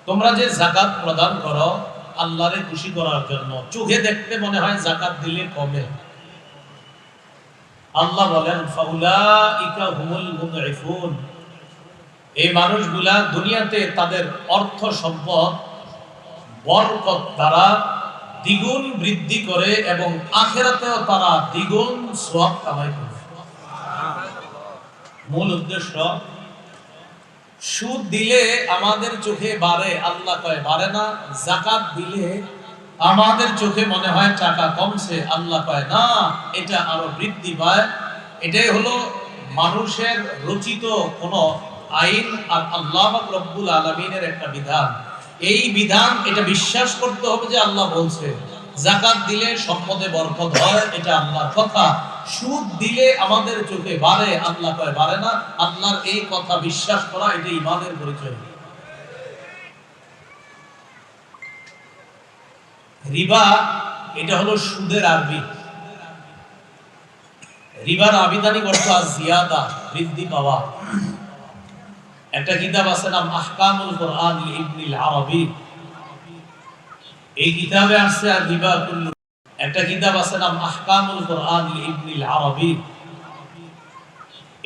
তোমরা যে যাকাত প্রদান করো আল্লাহরে খুশি করার জন্য, চোখে দেখতে মনে হয় যাকাত দিলে কমে। আল্লাহ বলেন ফাউলাইকা হুমুল মুদঈফুন, এই মানুষগুলা দুনিয়াতে তাদের অর্থ সম্পদ বরকত দ্বারা দ্বিগুণ বৃদ্ধি করে এবং আখিরাতেও তারা দ্বিগুণ সওয়াব কামাই করে। মূল উদ্দেশ্য, সুদ দিলে আমাদের চোখে বাড়ে, আল্লাহ কয় বাড়ে না। যাকাত দিলে আমাদের চোখে মনে হয় টাকা কমছে, আল্লাহ কয় না, এটা আরো বৃদ্ধি পায়। এটাই হলো মানুষের রচিত কোন আইন আর আল্লাহ রব্বুল আলামিনের একটা বিধান। এই বিধান, এটা বিশ্বাস করতে হবে যে আল্লাহ বলছে। যাকাত দিলে সম্পদে বরকত হয়, এটা আল্লাহর কথা। সুদ দিলে আমাদের চোখে বাড়ে, আল্লাহ কয় বাড়ে না। আল্লাহর এই কথা বিশ্বাস করা, এটা ঈমানের পরিচয়। রিবা, এটা হলো সুদের আরবি। রিবার আবিধানিক অর্থ জিয়াদা, বৃদ্ধি পাওয়া। একটা কিতাব আছে নাম আহকামুল কোরআন ইবনুল আরবি, এই কিতাবে আছে আর রিবা কুল্লু। একটা কিতাব আছে নাম আহকামুল কোরআন ইবনুল আরবি,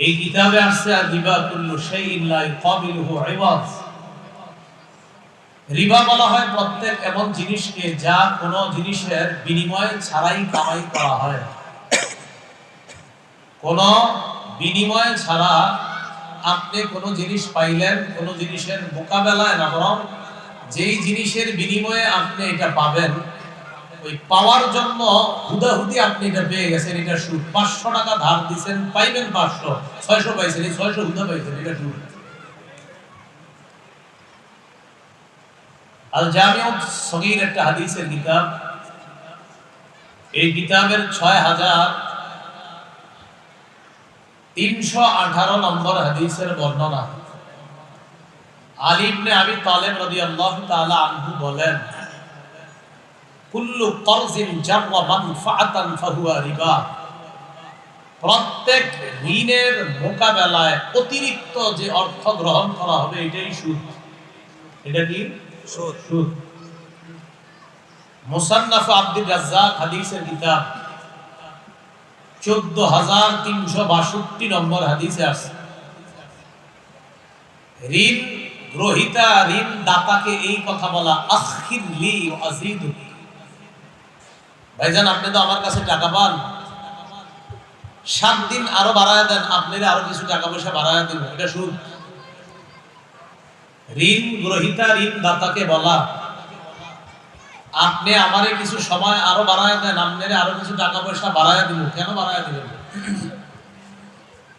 এই কিতাবে আছে আর রিবা কুল্লু শাইইন লা ইকাবিলুহু ইওয়াজ। রিবা বলা হয় প্রত্যেক এমন জিনিসকে যা কোনো জিনিসের বিনিময় ছাড়াই কামাই করা হয়। কোন বিনিময় ছাড়া আপনি কোন জিনিস পাইলেন, কোন জিনিসের মোকাবেলায় না, বরং যেই জিনিসের বিনিময়ে আপনি এটা পাবেন, ওই পাওয়ার জন্য হুদাহুদি আপনি এটা পেয়ে গেছেন, এটা সুদ। 500 টাকা ধার দিবেন, পাইবেন 500, 600 পাইছেন, এই 600 হুদা পাইছেন, এটা সুদ। আল জামিউস সগীর একটা হাদিসের কিতাব, এই কিতাবের 6318 নম্বর হাদিসের বর্ণনা। আলী ইবনে আবি তালেব রাদিয়াল্লাহু তাআলা আনহু বলেন, কুল্লু কারজিন জাররা মানফাআতান ফাহুয়া রিবা, প্রত্যেক ঋণের মোকাবেলায় অতিরিক্ত যে অর্থ গ্রহণ করা হবে, এটাই সুদ। এটা কি? সুদ। মুসান্নাফ আব্দুর রাজ্জাক হাদিসের কিতাব 14362 নম্বর হাদিসে আছে, ঋণ গ্রহীতা ঋণ দাতাকে এই কথা বলা, আখির লি ওয়াজিদুক, ভাইজান আপনি তো আমার কাছে টাকা পান, 7 দিন আরো বাড়ায় দেন, আপনারা আরো কিছু টাকা পয়সা বাড়ায় দেন, এটা সুদ। ঋণ গ্রহীতা ঋণ দাতাকে বলা, আপনি আমারে কিছু সময় আরো বাড়ায় দেন, আপনারা আরো কিছু টাকা পয়সা বাড়ায় দিব। কেন বাড়ায় দিবেন?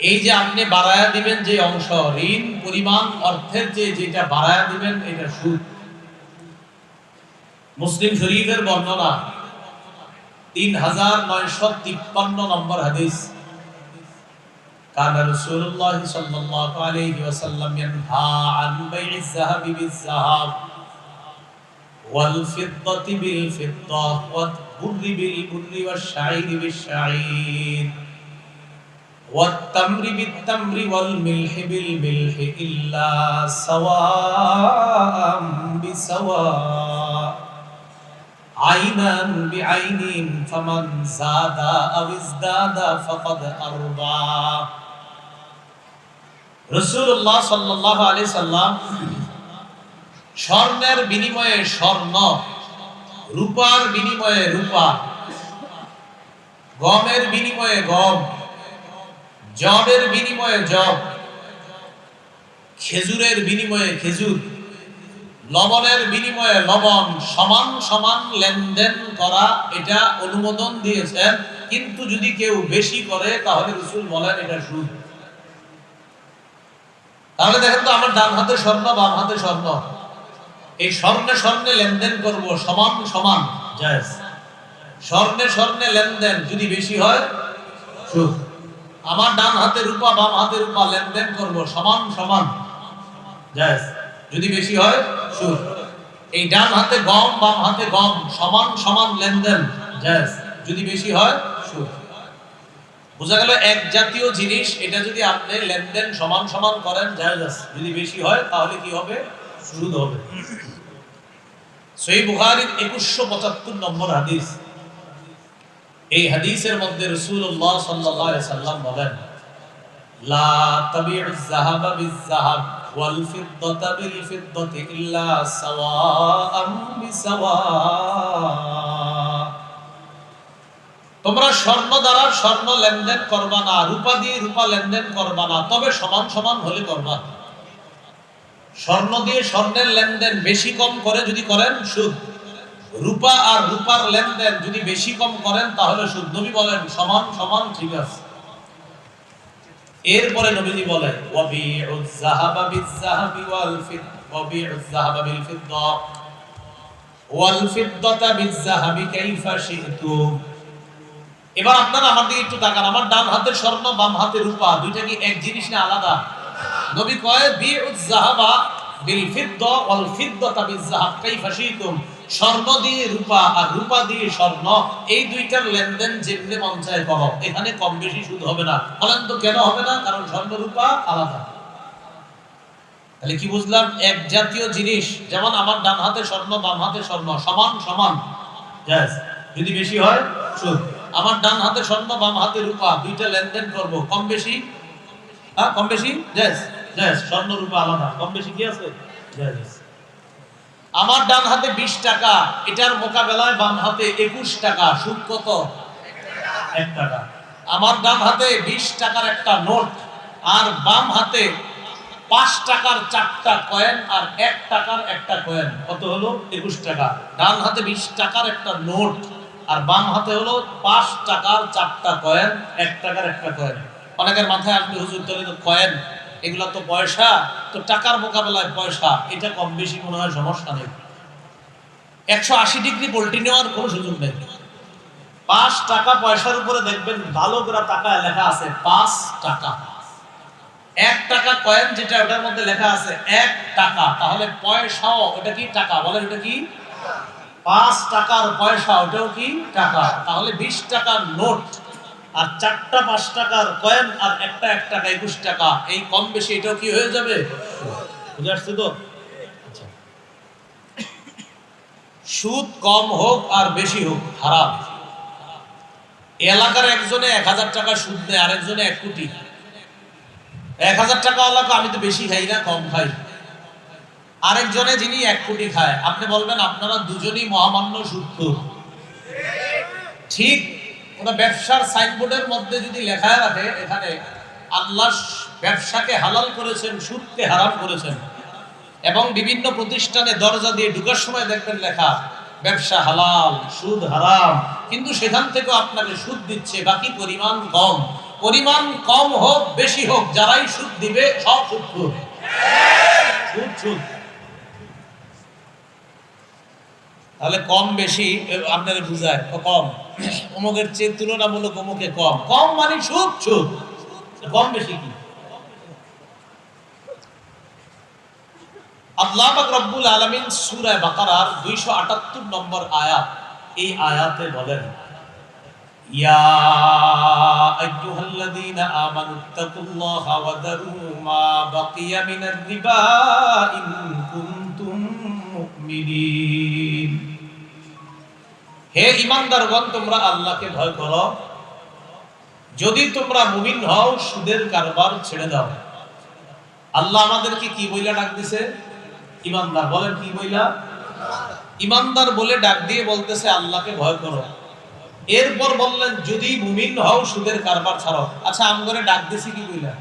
এই যে আপনি বাড়ায় দিবেন যে অংশ, ঋণ পরিমাণ অর্থের যেটা বাড়ায় দিবেন, এটা সুদ। মুসলিম শরীফের বর্ণনা 3953 নম্বর হাদিস, কানা রাসূলুল্লাহ সাল্লাল্লাহু আলাইহি ওয়াসাল্লাম ইয়ানহা আন বাই'iz যাহাবি বিজ-যাহাব ওয়াল ফিদ্দাতি বিল ফিদ্দাহ ওয়াল বুররি বিল বুররি ওয়াশ শাঈরি বিশ শাঈর ওয়াত তামরি বিত তামরি ওয়াল মিলহি বিল মিলহি ইল্লা সাওয়াআম বিসাওয়া আইনান বিআইনিন ফামান যাদা আও ইজদাদা ফাকাদ আরবা। রাসূলুল্লাহ সাল্লাল্লাহু আলাইহি সাল্লাম স্বর্ণের বিনিময়ে স্বর্ণ, রূপার বিনিময়ে রূপা, গমের বিনিময়ে গম, জবের বিনিময়ে জব, খেজুরের বিনিময়ে খেজুর, লবণের বিনিময়ে লবণ, সমান সমান লেনদেন করা, এটা অনুমোদন দিয়েছেন। কিন্তু যদি কেউ বেশি করে তাহলে রাসূল বলেন এটা সুদ। তাহলে দেখেন তো, আমার ডান হাতে স্বর্ণ, বাম হাতে স্বর্ণ, এই স্বর্ণে স্বর্ণে লেনদেন করব, সমান সমান জায়েজ। স্বর্ণে স্বর্ণে লেনদেন যদি বেশি হয় সুদ। আমার ডান হাতে রূপা, বাম হাতে রূপা, লেনদেন করব সমান সমান জায়েজ, যদি বেশি হয় সুদ। এই ডান হাতে গম, বাম হাতে গম, সমান সমান লেনদেন জায়েজ, যদি বেশি হয় সুদ। বোঝা গেল, এক জাতীয় জিনিস, এটা যদি আপনি লেনদেন সমান সমান করেন জায়েজ আছে, যদি বেশি হয় তাহলে কি হবে? সুদ হবে। সহিহ বুখারীর 2175 নম্বর হাদিস। এই হাদিসের মধ্যে রাসূলুল্লাহ সাল্লাল্লাহু আলাইহি সাল্লাম বলেন, লা তাবিউজ যাহাবা বিজ-যাহাব ওয়াল ফিদ্দাতা বিল ফিদ্দাতি ইল্লা সাওয়াআম বিসাওয়া। তোমরা স্বর্ণ দ্বারা স্বর্ণ লেনদেন করবা না, রূপা দিয়ে রূপা লেনদেন করবা না, তবে সমান সমান হলে করবা। স্বর্ণ দিয়ে স্বর্ণের লেনদেন বেশি কম করে যদি করেন সুদ, রূপা আর রূপার লেনদেন যদি বেশি কম করেন তাহলে সুদ। নবী বলেন সমান সমান ঠিক আছে। এরপরে নবীজি বলেন ওয়াবিউজ যাহাবা বিজ-যাহাবি ওয়াবিউজ যাহাবা বিল ফিদ্দা ওয়াল ফিদ্দাতা বিজ-যাহাবি কাইফা শি'তুম। এবার আপনারা আমার দিকে একটু তাকান। আমার ডান হাতে স্বর্ণ, বাম হাতে রূপা, দুইটা কি এক জিনিস না আলাদা? নবী কয় বিউজ যাহাবা বিল ফিদ্দা ওয়াল ফিদ্দাতা বিজ-যাহাব কাইফা শি'তুম। স্বর্ণ দিয়ে রূপা আর রূপা দিয়ে স্বর্ণ, এই দুইটার লেনদেন যেমনি মন চায় করো, এখানে কম বেশি সুদ হবে না। বলেন তো কেন হবে না? কারণ স্বর্ণ রূপা আলাদা। তাহলে কি বুঝলাম? এক জাতীয় জিনিস, যেমন আমার ডান হাতে স্বর্ণ, বাম হাতে স্বর্ণ, সমান সমান জায়েজ। যদি বেশি হয় সুদ। আমার ডান হাতে স্বর্ণ, বাম হাতে রূপা, দুইটা লেনদেন করব, কম বেশি কম বেশি জায়েজ জায়েজ। স্বর্ণ রূপা আলাদা, কম বেশি কি আছে? জায়েজ। আমার ডান হাতে 20 টাকা, এটার মোকাবেলায় বাম হাতে 21 টাকা, সুদ কত? 1 টাকা। আমার ডান হাতে 20 টাকার একটা নোট আর বাম হাতে 5 টাকার 4টা কয়েন আর 1 টাকার একটা কয়েন, কত হলো? 21 টাকা। ডান হাতে 20 টাকার একটা নোট আর বাম হাতে হলো 5 টাকার 4টা কয়েন, 1 টাকার একটা কয়েন। অনেকের মাথায় আসবে হুজুর তাহলে তো কয়েন, এগুলা তো পয়সা, তো টাকার মোকাবেলায় পয়সা, এটা কম বেশি মনে হয় সমস্যা নেই। 180 ডিগ্রি পল্টি নেওয়ার কোনো সুযোগ নেই। 5 টাকা পয়সার উপরে দেখবেন ভালো করে টাকায় লেখা আছে 5 টাকা। 1 টাকা কয়েন যেটা, ওটার মধ্যে লেখা আছে 1 টাকা, তাহলে পয়সাও ওটা কি টাকা? বলেন ওটা কি? 5 টাকার পয়সা, ওটাও কি টাকা? তাহলে 20 টাকার নোট আর 4টা 5 টাকার কয়েন আর একটা 1 টাকা 21 টাকা, এই কম বেশি এটাও কি হয়ে যাবে? বুঝে আসছে তো? আচ্ছা, সুদ কম হোক আর বেশি হোক হারাম। এলাকার একজনে 1000 টাকা সুদ নেয়, আরেকজনে 1 কোটি। 1000 টাকা ওয়ালাকে আমি তো বেশি খাই না, কম খাই। আরেকজনে যিনি 1 কোটি খায়, আপনি বলবেন আপনারা দুজনই মহামান্য সুদখোর। ঠিক ওটা ব্যবসার সাইনবোর্ডের মধ্যে যদি লেখা রাখে এখানে আল্লাহ ব্যবসাকে হালাল করেছেন, সুদকে হারাম করেছেন, এবং বিভিন্ন প্রতিষ্ঠানে দরজা দিয়ে ঢোকার সময় দেখবেন লেখা ব্যবসা হালাল, সুদ হারাম, কিন্তু সেখান থেকে আপনাকে সুদ দিচ্ছে, বাকি পরিমাণ কম। পরিমাণ কম হোক বেশি হোক, যারাই সুদ দিবে সব সুদখোর। সুদ সুদ। তাহলে কম বেশি আপনারা বুঝায়, কম অমুকের চেয়ে তুলনামূলক অমুকে কম, কম মানে সুদ সুদ, কম বেশি কি? আল্লাহ পাক রব্বুল আলামিন সূরা বাকারার 278 নম্বর আয়াত, এই আয়াতে বলেন ইয়া আইয়ুহাল্লাযীনা আমানুত্তাকুল্লাহা ওয়া যারু মা বাকিয়া মিনার রিবা ইন কুনতুম মুমিনিন। হে ঈমানদারগণ, তোমরা আল্লাহকে ভয় করো, যদি তোমরা মুমিন হও সুদের কারবার ছেড়ে দাও। আল্লাহ আমাদেরকে কি বইলা ডাক দিছে? ঈমানদার। বলেন কি বইলা? ঈমানদার বলে ডাক দিয়ে বলতেছে আল্লাহকে ভয় করো। এরপর বললেন যদি মুমিন হও সুদের কারবার ছাড়ো। আচ্ছা, আমগরে ডাক দিছি কি বইলা?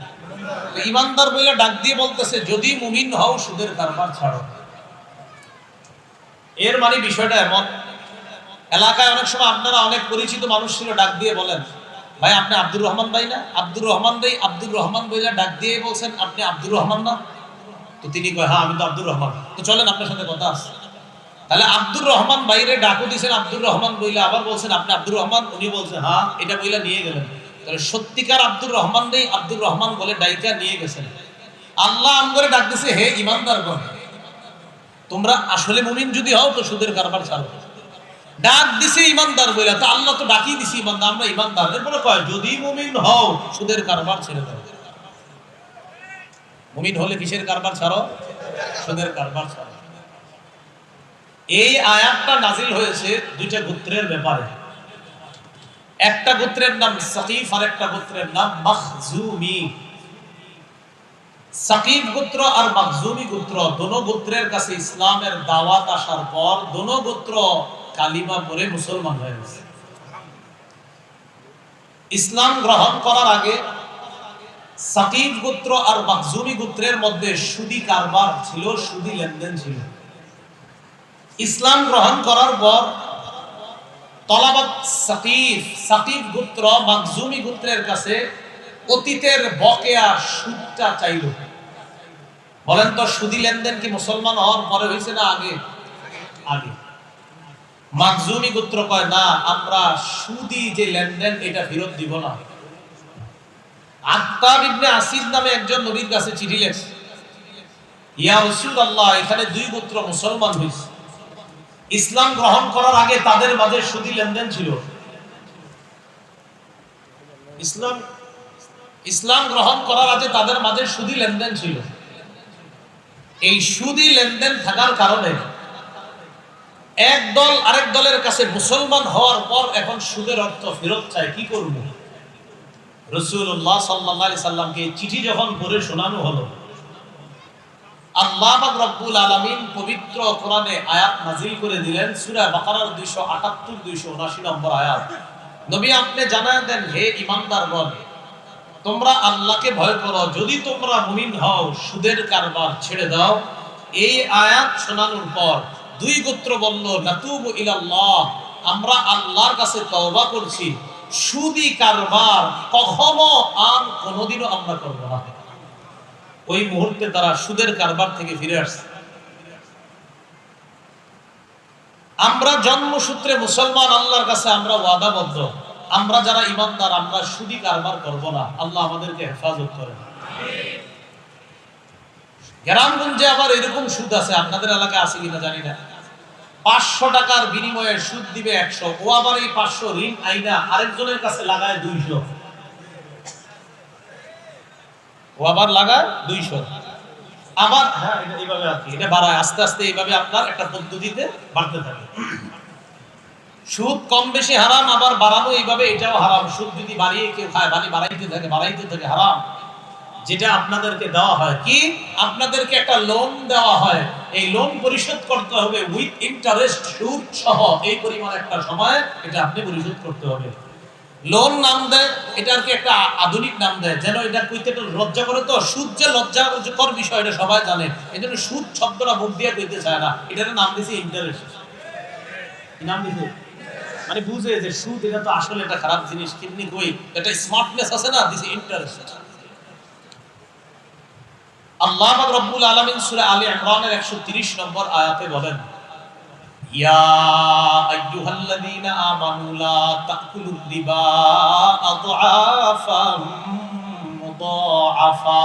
ঈমানদার বইলা ডাক দিয়ে বলতেছে যদি মুমিন হও সুদের কারবার ছাড়ো। এর মানে বিষয়টা এমন, এলাকায় অনেক সময় আপনারা অনেক পরিচিত মানুষ ছিল, ডাক দিয়ে বলেন ভাই আপনি আব্দুর রহমান ভাই না? আব্দুর রহমান ভাই, আব্দুর রহমান বইলা ডাক দিয়ে বলছেন আপনি আব্দুর রহমান না? তো তিনি কয় হ্যাঁ আমি তো আব্দুর রহমান, তো চলেন আপনার সাথে কথা আছে। তাহলে আব্দুর রহমান বাইরে ডাকও দিয়েছেন আব্দুর রহমান বইলা, আবার বলছেন আপনি আব্দুর রহমান, উনি বলছেন হ্যাঁ, এটা বইলা নিয়ে গেলেন। তাহলে সত্যিকার আব্দুর রহমান নেই, আব্দুর রহমান বলে ডাইকা নিয়ে গেছেন। আল্লাহ আমগরে ডাক দিছে হে ঈমানদারগণ, তোমরা আসলে মুমিন যদি হও তো সুদের কারবার ছাড়ো। ডাক দিছে ঈমানদার বইলা, তো আল্লাহ তো ডাকিয়ে দিছে ঈমানদার, আমরা ঈমানদার। এরপরে কয় যদি মুমিন হও সুদের কারবার ছেড়ে দাও। মুমিন হলে কিসের কারবার ছাড়ো? সুদের কারবার চলে। এই আয়াতটা নাজিল হয়েছে দুইটা গোত্রের ব্যাপারে। একটা গোত্রের নাম সাকিফ আর একটা গোত্রের নাম মাখজুমি। সাকিফ গোত্র আর মাখজুমি গোত্র দোনো গোত্রের কাছে ইসলামের দাওয়াত আসার পর দোনো গোত্র কালিমা পড়ে মুসলমান হয়ে গেছে। ইসলাম গ্রহণ করার আগে সাকিফ গোত্র আর মাখজুমি গোত্রের মধ্যে সুদি কারবার ছিল, সুদি লেনদেন ছিল। ইসলাম গ্রহণ করার পর তলাবাত সাকিফ গোত্র মাখজুমি গোত্রের কাছে অতীতের বকেয়া সুদটা চাইল। বলেন তো সুদি লেনদেন কি মুসলমান হওয়ার পরে হয়েছে না আগে? আগে। মাখজুমি গোত্র কয় না, আমরা সুদি যে লেনদেন এটা ফেরত দিব না। আত্তাব ইবনে আসিদ নামে একজন নবীর কাছে চিঠি লেখে, ইয়া রাসূলুল্লাহ, এখানে দুই গোত্র মুসলমান হয়েছে। ইসলাম গ্রহণ করার আগে তাদের মাঝে সুদি লেনদেন ছিল। ইসলাম গ্রহণ করার আগে তাদের মাঝে সুদি লেনদেন ছিল। এই সুদি লেনদেন থাকার কারণে এক দল আরেক দলের কাছে মুসলমান হওয়ার পর এখন সুদের অর্থ ফেরত চায়। কি করব? রাসূলুল্লাহ সাল্লাল্লাহু আলাইহি সাল্লামকে চিঠি যখন পড়ে শোনানো হলো, আল্লাহ পাক রব্বুল আলামিন পবিত্র কোরআনে আয়াত নাযিল করে দিলেন। সূরা বাকারার 278 279 নম্বর আয়াত। নবী আপনি জানায় দেন, হে ঈমানদারগণ, তোমরা আল্লাহকে ভয় করো, যদি তোমরা মুমিন হও সুদের কারবার ছেড়ে দাও। এই আয়াত শোনানোর পর দুই গোত্র বলল, নাতুবু ইলাল্লাহ, আমরা আল্লাহর কাছে তওবা করছি, সুদি কারবার কখনো আর কোনোদিনও আমরা করব না। ওই মুহূর্তে তারা সুদের কারবার থেকে ফিরে আসছে। আমরা জন্মসূত্রে মুসলমান, আল্লাহর কাছে আমরা ওয়াদাবদ্ধ, আমরা যারা ঈমানদার আমরা সুদি কারবার করব না। আল্লাহ আমাদেরকে হেফাজত করেন। গ্রামগঞ্জে আবার এরকম সুদ আছে, আপনাদের এলাকায় আছে কিনা জানি না। 500 টাকার বিনিময়ে সুদ দিবে 100, ও আবার এই 500 ঋণ আইনা আরেকজনের কাছে লাগায় 200, ও আবার লাগায় 200, আবার হ্যাঁ এটা এইভাবে আর কি, এটা বাড়ায় আস্তে আস্তে, এইভাবে আপনার একটা পদ্ধতিতে বাড়তে থাকে। সুদ কম বেশি হারাম, আবার বাড়ানো এইভাবে এটাও হারাম। সুদ যদি বাড়িয়ে কেউ খায়, বাড়াইতে থাকে হারাম। যেটা আপনাদেরকে দেওয়া হয় কি, আপনাদেরকে একটা লোন দেওয়া হয়, এই লোন পরিশোধ করতে হবে উইথ ইন্টারেস্ট, সুদ সহ এই পরিমাণ একটা সময় এটা আপনি পরিশোধ করতে হবে। লোন নাম দেয়, এটার কি একটা আধুনিক নাম দেয়, যেন এটা কইতে একটু লজ্জা করে। তো সুদ যে লজ্জাকর বিষয় এটা সবাই জানে, এই জন্য সুদ শব্দটা মুখ দিয়ে কইতে চায় না, এটার নাম দিয়েছে ইন্টারেস্ট। কি নাম দিয়েছে? মানে বুঝে যে সুদ এটা তো আসলে একটা খারাপ জিনিস, কিন্তু কই এটা স্মার্টনেস আছে না, দিয়েছে ইন্টারেস্ট। আল্লাহ পাক রব্বুল আলামিন সূরা আলে ইমরানের 130 নম্বর আয়াতে বলেন, ইয়া আইয়ুহাল্লাযীনা আমানু লা তাকুলুর রিবা আযআফাম মুদাআফা।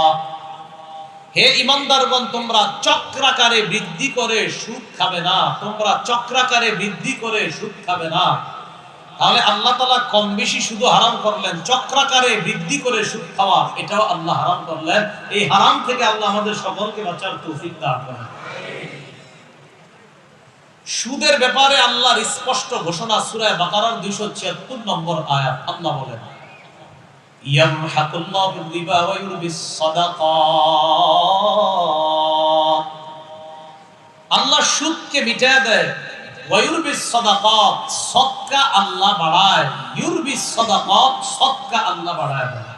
হে ঈমানদারগণ, তোমরা চক্রাকারে বৃদ্ধি করে সুদ খাবে না, তোমরা চক্রাকারে বৃদ্ধি করে সুদ খাবে না। তাহলে আল্লাহ তাআলা কম বেশি শুধু হারাম করলেন, চক্রাকারে বৃদ্ধি করে সুদ খাওয়া এটাও আল্লাহ হারাম করলেন। এই হারাম থেকে আল্লাহ আমাদের সকলকে বাঁচার তৌফিক দান করেন। সুদের ব্যাপারে আল্লাহর স্পষ্ট ঘোষণা সূরা বাকারার 276 নম্বর আয়াত। আল্লাহ বলেন, ইয়ামহাকুল্লাহু রিবা ওয়া ইউরবিস সাদাকাত। আল্লাহ সুদকে মিটায় দেয়, ওয়া ইউরবিস সাদাকাত, সদকা আল্লাহ বাড়ায়, ইউরবিস সাদাকাত, সদকা আল্লাহ বাড়ায় দেয়।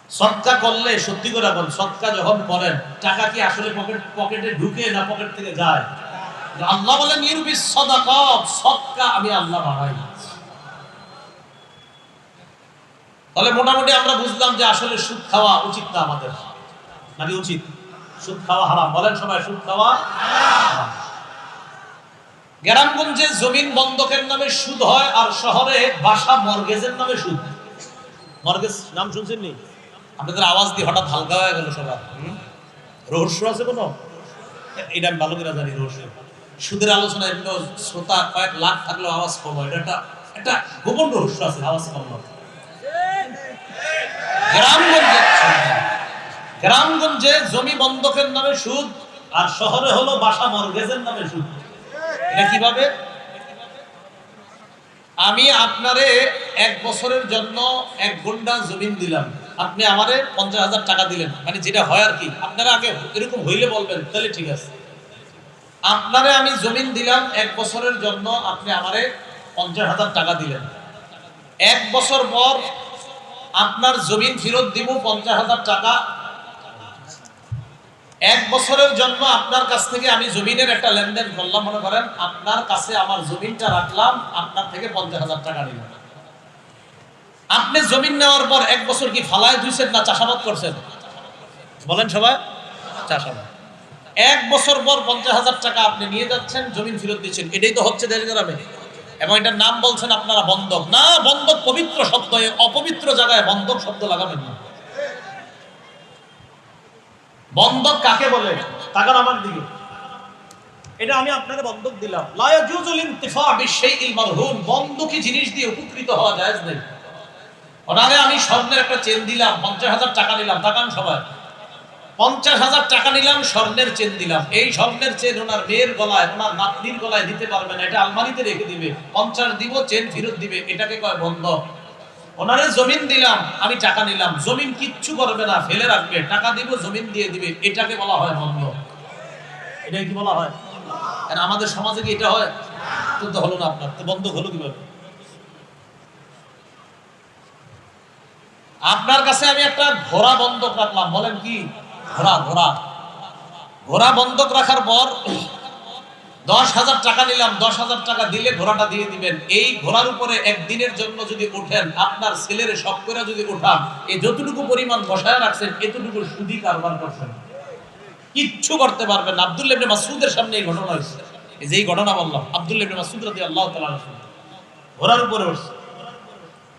সদকা করলে সত্যি করে বল, সদকা যখন করেন টাকা কি আসলে পকেটে ঢুকে না পকেট থেকে যায়? আল্লাহ বলেন ইউরবিস সাদাকাত, সদকা আমি আল্লাহ বাড়াই। তাহলে মোটামুটি আমরা বুঝলাম যে আসলে সুদ খাওয়া উচিত না আমাদের, নাকি উচিত? সুদ খাওয়া হারাম। বলেন সবাই, সুদ খাওয়া হারাম। গ্রামগঞ্জে জমিন বন্ধকের নামে সুদ হয়, আর শহরে বাসা মর্গেজের নামে সুদ। মর্গেজ নাম শুনছেন নি? আপনাদের আওয়াজ দিয়ে হঠাৎ হালকা হয়ে গেল সবার। রহস্য আছে কোনো? এটা আমি ভালো করে জানি রহস্য। সুদের আলোচনা এমনি শ্রোতা কয়েক লাখ থাকলেও আওয়াজ কম হয়, এটা একটা গোপন রহস্য আছে, আওয়াজ কম হয়। গ্রামগঞ্জে জমি বন্ধকের নামে সুদ, আর শহরে হলো বাসা মর্গেজের নামে সুদ। এটা কিভাবে? আমি আপনারে 1 বছরের জন্য 1 গুণ্ঠা জমিন দিলাম, আপনি আমারে 50,000 টাকা দিলেন, মানে যেটা হয় আর কি। আপনারা আগে এরকম হইলে বলবেন, তাহলে ঠিক আছে। আপনারে আমি জমিন দিলাম 1 বছরের জন্য, আপনি আমারে 50,000 টাকা দিলেন। 1 বছর পর আপনার জমিন ফেরত দিব 50,000 টাকা। 1 বছরের জন্য আপনার কাছ থেকে আমি জমিনের একটা লেনদেন করলাম, মনে করেন আপনার কাছে আমার জমিনটা রাখলাম, আপনার থেকে 50,000 টাকা নিলাম। আপনি জমিন নেওয়ার পর 1 বছর কি ফালায় ধুইছেন না চাষাবাদ করছেন? বলেন সবাই, চাষাবাদ। 1 বছর পর 50,000 টাকা আপনি নিয়ে যাচ্ছেন, জমিন ফেরত দিচ্ছেন। এটাই তো হচ্ছে দেশ গ্রামে। এবং এটার নাম বলছেন আপনারা বন্ধক। না, বন্ধক পবিত্র শব্দ, অপবিত্র জায়গায় বন্ধক শব্দ লাগাবেন না। বন্ধক কাকে বলে? তাকান আমার দিকে। এটা আমি আপনাকে বন্ধক দিলাম। লা ইয়াজুজুল ইনতিফা বিশাইইল মারহুন, বন্ধকি জিনিস দিয়ে উপকৃত হওয়া জায়েজ নেই। ওনারে আমি স্বর্ণের একটা চেন দিলাম, 50,000 টাকা নিলাম। তাকান সবাই, 50,000 টাকা নিলাম, স্বর্ণের চেন দিলাম। এই স্বর্ণের চেন ওনার মেয়ের গলায়, ওনার নাতনির গলায় দিতে পারবে না, এটা আলমারিতে রেখে দিবে। 50 দিব, চেন ফেরত দিবে, এটাকে কয় বন্ধক। ওনারে জমিন দিলাম, আমি টাকা নিলাম, জমিন কিচ্ছু করবে না, ফেলে রাখবে, টাকা দিব, জমিন দিয়ে দিবে, এটাকে বলা হয় বন্ধক। এটা কি বলা হয়? আর আমাদের সমাজে কি এটা হয়? তো হলো না। আপনার তো বন্ধক হলো কিভাবে? আপনার কাছে আমি একটা ঘোড়া বন্ধক রাখলাম, বলেন কি? ঘোড়া বন্ধক রাখার পর 10,000 টাকা নিলাম, 10,000 টাকা দিলে ঘোড়াটা দিয়ে দিবেন। এই ঘোড়ার উপরে একদিনের জন্য যদি উঠেন, আপনার ছেলের সব করে যদি উঠান, এই যতটুকু পরিমাণ বসায় রাখছেন, এতটুকু সুদি কারবার করছেন, কিচ্ছু করতে পারবেন না। আব্দুল্লাহ ইবনে মাসউদের সামনে এই ঘটনা হয়েছে। এই যে এই ঘটনা বললাম, আব্দুল্লাহ ইবনে মাসউদ রাদিয়াল্লাহু তাআলা ঘোড়ার উপরে উঠছে।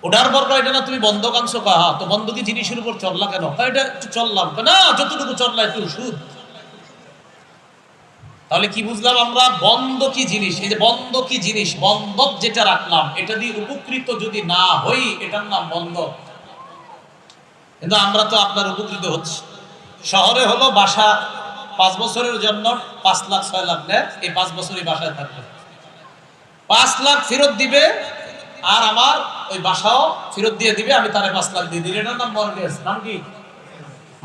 ওঠার পর কয়, এটা না তুমি বন্ধক আনছো? হ্যাঁ। তো বন্ধকি জিনিসের উপর চললা কেন? এটা একটু চললাম। না, যতটুকু চললা একটু সুদ। তাহলে কি বুঝলাম আমরা? বন্ধকি জিনিস, এই যে বন্ধকি জিনিস, বন্ধক যেটা রাখলাম, এটা দিয়ে উপকৃত যদি না হই, এটার নাম বন্ধক। কিন্তু আমরা তো আপনার উপকৃত হচ্ছি। শহরে হলো বাসা 5 বছরের জন্য 5 লাখ 6 লাখ নেয়, এই 5 বছরই বাসায় থাকবে, 5 লাখ ফেরত দিবে, আর আমার ওই বাসাও ফেরত দিয়ে দিবে, আমি তারে 5 লাখ দিয়ে দিই। এটার নাম মর্গেজ। নাম কি?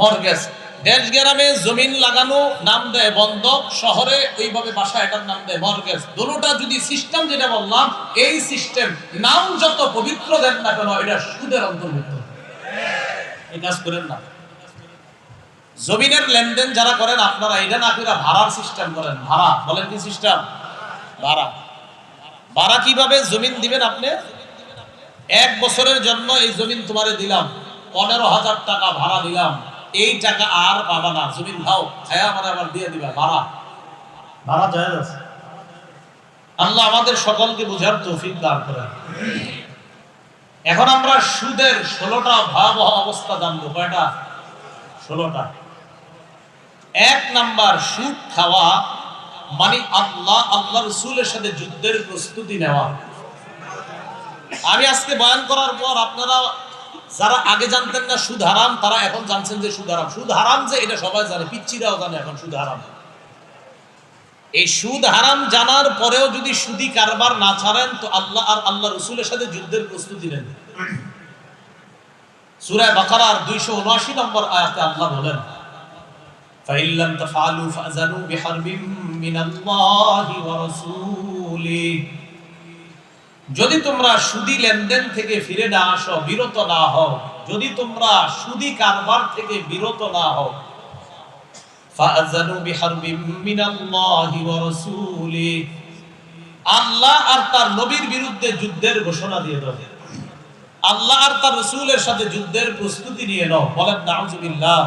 মর্গেজ। দেশ গ্রামে জমিন লাগানো নাম দেয় বন্ধক, শহরে ওইভাবে বাসা, এটার নাম দেয় মর্গেজ। দুটোটা যদি সিস্টেম যেটা বললাম, এই সিস্টেম নাম যত পবিত্র দেন না কেন, এটা সুদের অন্তর্ভুক্ত। এই কাজ করেন না। জমিনের লেনদেন যারা করেন আপনারা, এটা না করে ভাড়ার সিস্টেম করেন। ভাড়া, বলেন কি সিস্টেম? ভাড়া। ভাড়া কিভাবে? জমিন দিবেন আপনি, 1 বছরের জন্য এই জমিন তোমারে দিলাম, 15,000 টাকা ভাড়া দিলাম, এই টাকা আর পাবা না, জমিন দাও, খায়া আমার আবার দিয়ে দিবা। ভাড়া জায়েজ আছে। আল্লাহ আমাদের সকলকে বুঝার তৌফিক দান করেন। এখন আমরা সুদের 16টা ভয়াবহ অবস্থা জানবো। কয়টা? 16টা। 1 নাম্বার, সুদ খাওয়া মানে আল্লাহ রাসূলের সাথে যুদ্ধের প্রস্তুতি নেওয়া। আমি আজকে বয়ান করার পর আপনারা যারা আগে জানতেন না সুদ হারাম, তারা এখন জানছেন যে সুদ হারাম। সুদ হারাম যে এটা সবাই জানে, পিচ্চিরাও জানে এখন সুদ হারাম। এই সুদ হারাম জানার পরেও যদি সুদি কারবার না ছাড়েন, তো আল্লাহ আর আল্লাহ রাসূলের সাথে যুদ্ধের প্রস্তুতি নেন। সূরা বাকারার 279 নম্বর আয়াতে আল্লাহ বলেন, ফাইল্লাম তাফআলু ফাযানু বিহারবিম মিনাল্লাহি ওয়া রাসূলিহি, যদি তোমরা সুদি লেনদেন থেকে ফিরে না আসো, বিরত না হও, যদি তোমরা সুদি কারবার থেকে বিরত না হও, ফাযানু বিহারবিম মিনাল্লাহি ওয়া রাসূলিহি, আল্লাহ আর তার নবীর বিরুদ্ধে যুদ্ধের ঘোষণা দিয়ে দাও। আল্লাহ আর তার রাসূলের সাথে যুদ্ধের প্রস্তুতি নিয়ে নাও। বলেন নাউযুবিল্লাহ।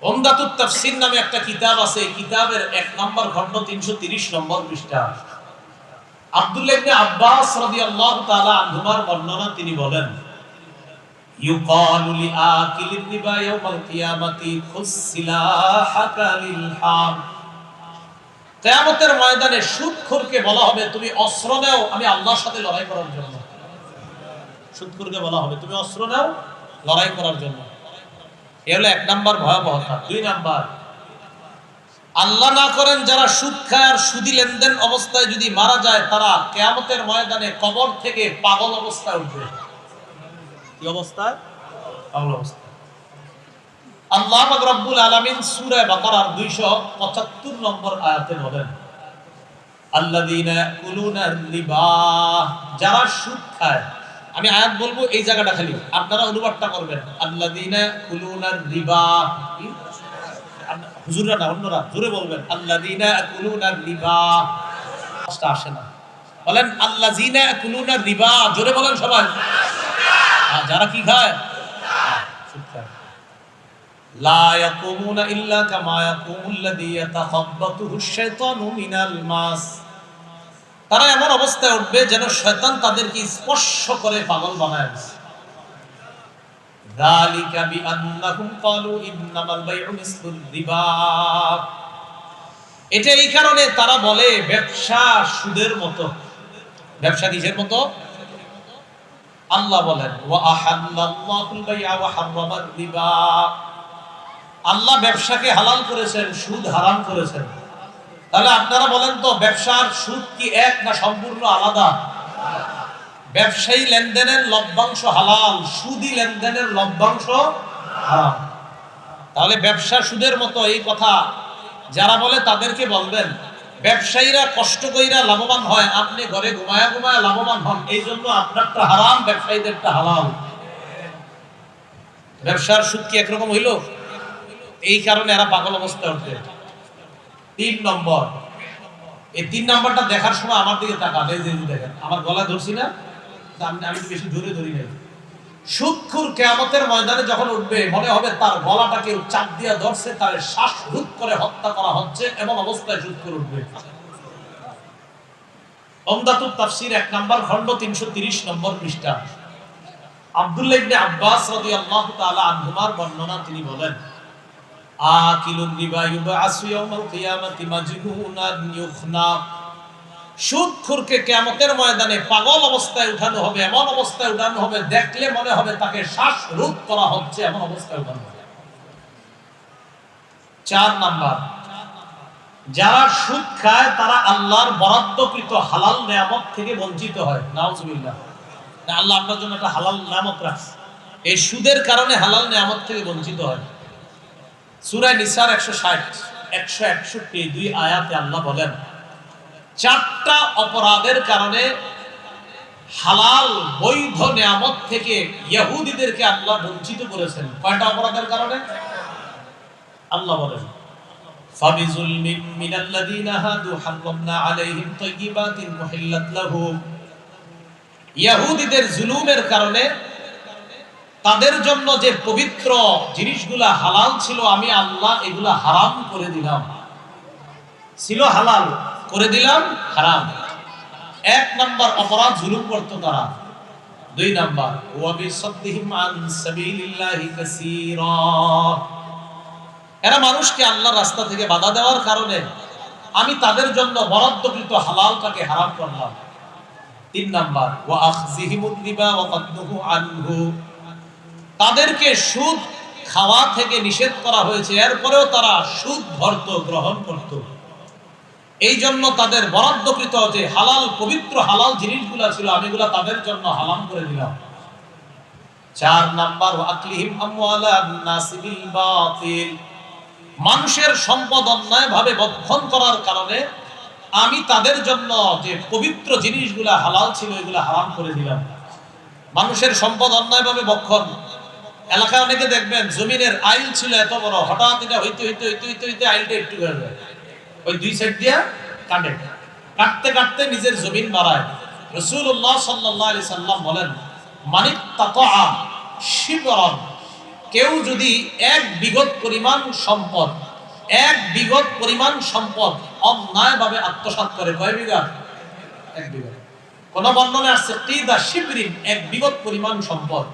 উমদাতুত তাফসীর নামে একটা কিতাব আছে, এই কিতাবের 1 নম্বর খণ্ড 330 নম্বর পৃষ্ঠা। আব্দুল্লাহ ইবনে আব্বাস রাদিয়াল্লাহু তাআলা আনহুমার বর্ণনা, তিনি বলেন, ইউকালু লিআকিলির রিবা ইয়াউমাল কিয়ামাতি খুসসিলাহাকা লিল হাম, কিয়ামতের ময়দানে সুদখোরকে বলা হবে, তুমি অস্ত্র নাও, আমি আল্লাহর সাথে লড়াই করার জন্য। সুদখোরকে বলা হবে, তুমি অস্ত্র নাও লড়াই করার জন্য। এ হলো 1 নাম্বার ভয়াবহতা। 2 নাম্বার, আল্লাহ না করেন যারা সুদ খায় আর সুদি লেনদেন অবস্থায় যদি মারা যায়, তারা কিয়ামতের ময়দানে কবর থেকে পাগল অবস্থায় উঠবে। কি অবস্থায়? পাগল অবস্থায়। আল্লাহ পাক রব্বুল আলামিন সূরা বাকারার 275 নম্বর আয়াতে বলেন, আল্লাযীনা ইয়াকুলুনা রিবা, যারা সুদ খায়। আমি আয়াত বলবো, এই জায়গাটা খালি আপনারা অনুবাদটা করবেন। আল্লাযীনা ইয়াকুলুনা রিবা, হুজুররা না, অন্যরা জোরে বলবেন, আল্লাযীনা ইয়াকুলুনা রিবা। কষ্ট আসে না, বলেন আল্লাযীনা ইয়াকুলুনা রিবা, জোরে বলেন সবাই। যারা কি খায়? সুদ খায়। লা ইয়াকুমুনা ইল্লা কামা ইয়াকুমুল্লাযী ইয়াতাখাব্বাতুহু শাইতানু মিনাল মাস, তারা এমন অবস্থায় উঠবে যেন শয়তান তাদেরকে স্পর্শ করে পাগল বানায় দিয়েছে। যালিকা বিআন্নাহুম ক্বালু ইন্নামাল বাইউ মিসলুর রিবা, এটা এই কারণে তারা বলে ব্যবসা সুদের মতো। ব্যবসা কিসের মতো? আল্লাহ বলেন ওয়া আহাল্লাল্লাহুল বাই'a ওয়া হাররামার রিবা, আল্লাহ ব্যবসাকে হালাল করেছেন, সুদ হারাম করেছেন। তাহলে আপনারা বলেন তো, ব্যবসার সুদ কি এক না সম্পূর্ণ আলাদা? ব্যবসায়ী লেনদেনের লভ্যাংশ হালাল, সুদী লেনদেনের লভ্যাংশ হারাম। তাহলে ব্যবসা সুদের মতো এই কথা যারা বলে তাদেরকে বলবেন, ব্যবসায়ীরা কষ্ট কইরা লাভবান হয়, আপনি ঘরে ঘুমায়া ঘুমায়া লাভবান হন, এই জন্য আপনারটা হারাম, ব্যবসায়ীদেরটা হালাল। ব্যবসার সুদ কি একরকম হইল? এই কারণে এরা পাগল অবস্থায় উঠবে। 3 নম্বর, এই 3 নাম্বারটা দেখার সময় আমার দিকে তাকান, এই যে দেখেন আমার গলা ধরছি না, আমি বেশি জোরে ধরি নাই। সুদখোর কিয়ামতের ময়দানে যখন উঠবে, মনে হবে তার গলাটাকে চাপ দিয়া ধরছে, তার শ্বাসরোধ করে হত্যা করা হচ্ছে, এমন অবস্থায় সুদখোর উঠবে। উমদাতুত তাফসীর 1 নাম্বার খণ্ড 330 নম্বর পৃষ্ঠা। আব্দুল্লাহ ইবনে আব্বাস রাদিয়াল্লাহু তাআলা আনহুমার বর্ণনা, তিনি বলেন, আকিলুর রিবা ইউবআসু ইয়াউমাল কিয়ামাতি মাজনুনান ইউখনা, সুদখোরকে কিয়ামতের ময়দানে পাগল অবস্থায় উঠানো হবে, এমন অবস্থায় উঠানো হবে দেখলে মনে হবে তাকে শ্বাসরোধ করা হচ্ছে, এমন অবস্থায় উঠানো হবে। 4 নাম্বার, যারা সুদ খায় তারা আল্লাহর বরাদ্দকৃত হালাল নিয়ামত থেকে বঞ্চিত হয়। নাউজুবিল্লাহ, আল্লাহ আপনার জন্য একটা হালাল নিয়ামত রাখছে, এই সুদের কারণে হালাল নিয়ামত থেকে বঞ্চিত হয়। সূরা নিসার 160 161 2 আয়াতে আল্লাহ বলেন, 4টা অপরাধের কারণে হালাল বৈধ নিয়ামত থেকে ইহুদিদেরকে আল্লাহ বঞ্চিত করেছেন। কয়টা অপরাধের কারণে? আল্লাহ বলেন, ফাবিজুলমিন মিনাল্লাযীনা হাদু হারামনা আলাইহিম তাইয়্যিবাতিন মুহিল্লাত লাহুম, ইহুদিদের জুলুমের কারণে তাদের জন্য যে পবিত্র জিনিসগুলা হালাল ছিল, আমি আল্লাহ এগুলা হারাম করে দিলাম। ছিল হালাল, করে দিলাম হারাম। 1 নাম্বার অপরাধ, জুলুম করত তারা। 2 নাম্বার, ওয়া বিসাদদিহিম আন সাবিলিল্লাহি কাসীরা, এরা মানুষকে আল্লাহর রাস্তা থেকে বাধা দেওয়ার কারণে আমি তাদের জন্য বরাদ্দকৃত হালালটাকে হারাম করলাম। 3 নাম্বার, ওয়া আখযিহিমুর রিবা ওয়া কাদনুহু আনহু, তাদেরকে সুদ খাওয়া থেকে নিষেধ করা হয়েছে, এরপরেও তারা সুদ ধরত, গ্রহণ করত। এই জন্য তাদের বরাদ্দকৃত যে হালাল পবিত্র হালাল জিনিসগুলা ছিল, আমি এগুলা তাদের জন্য হারাম করে দিলাম। 4 নাম্বার, আকলিহিম আমওয়ালান নাস বিল বাতিল, মানুষের সম্পদ অন্যায়ভাবে ভক্ষণ করার কারণে আমি তাদের জন্য যে পবিত্র জিনিসগুলা হালাল ছিল এগুলা হারাম করে দিলাম। মানুষের সম্পদ অন্যায়ভাবে ভক্ষণ, এলাকায় অনেকে দেখবেন জমিনের আইল ছিল এত বড়, হঠাৎ এটা হইতে হইতে হইতে হইতে হইতে আইলটা একটু হয়ে যায়, ওই 2 সাইড দিয়া কাটে, কাটতে কাটতে নিজের জমিন বাড়ায়। রাসূলুল্লাহ সাল্লাল্লাহু আলাইহি সাল্লাম বলেন, মানিত্তাকা শিবরান, কেউ যদি 1 বিঘত পরিমাণ সম্পদ, 1 বিঘত পরিমাণ সম্পদ অন্যায়ভাবে আত্মসাৎ করে, কয় বিঘা? 1 বিঘা। কোন বর্ণনায় আসছে কিদা শিবরিন, 1 বিঘত পরিমাণ সম্পদ,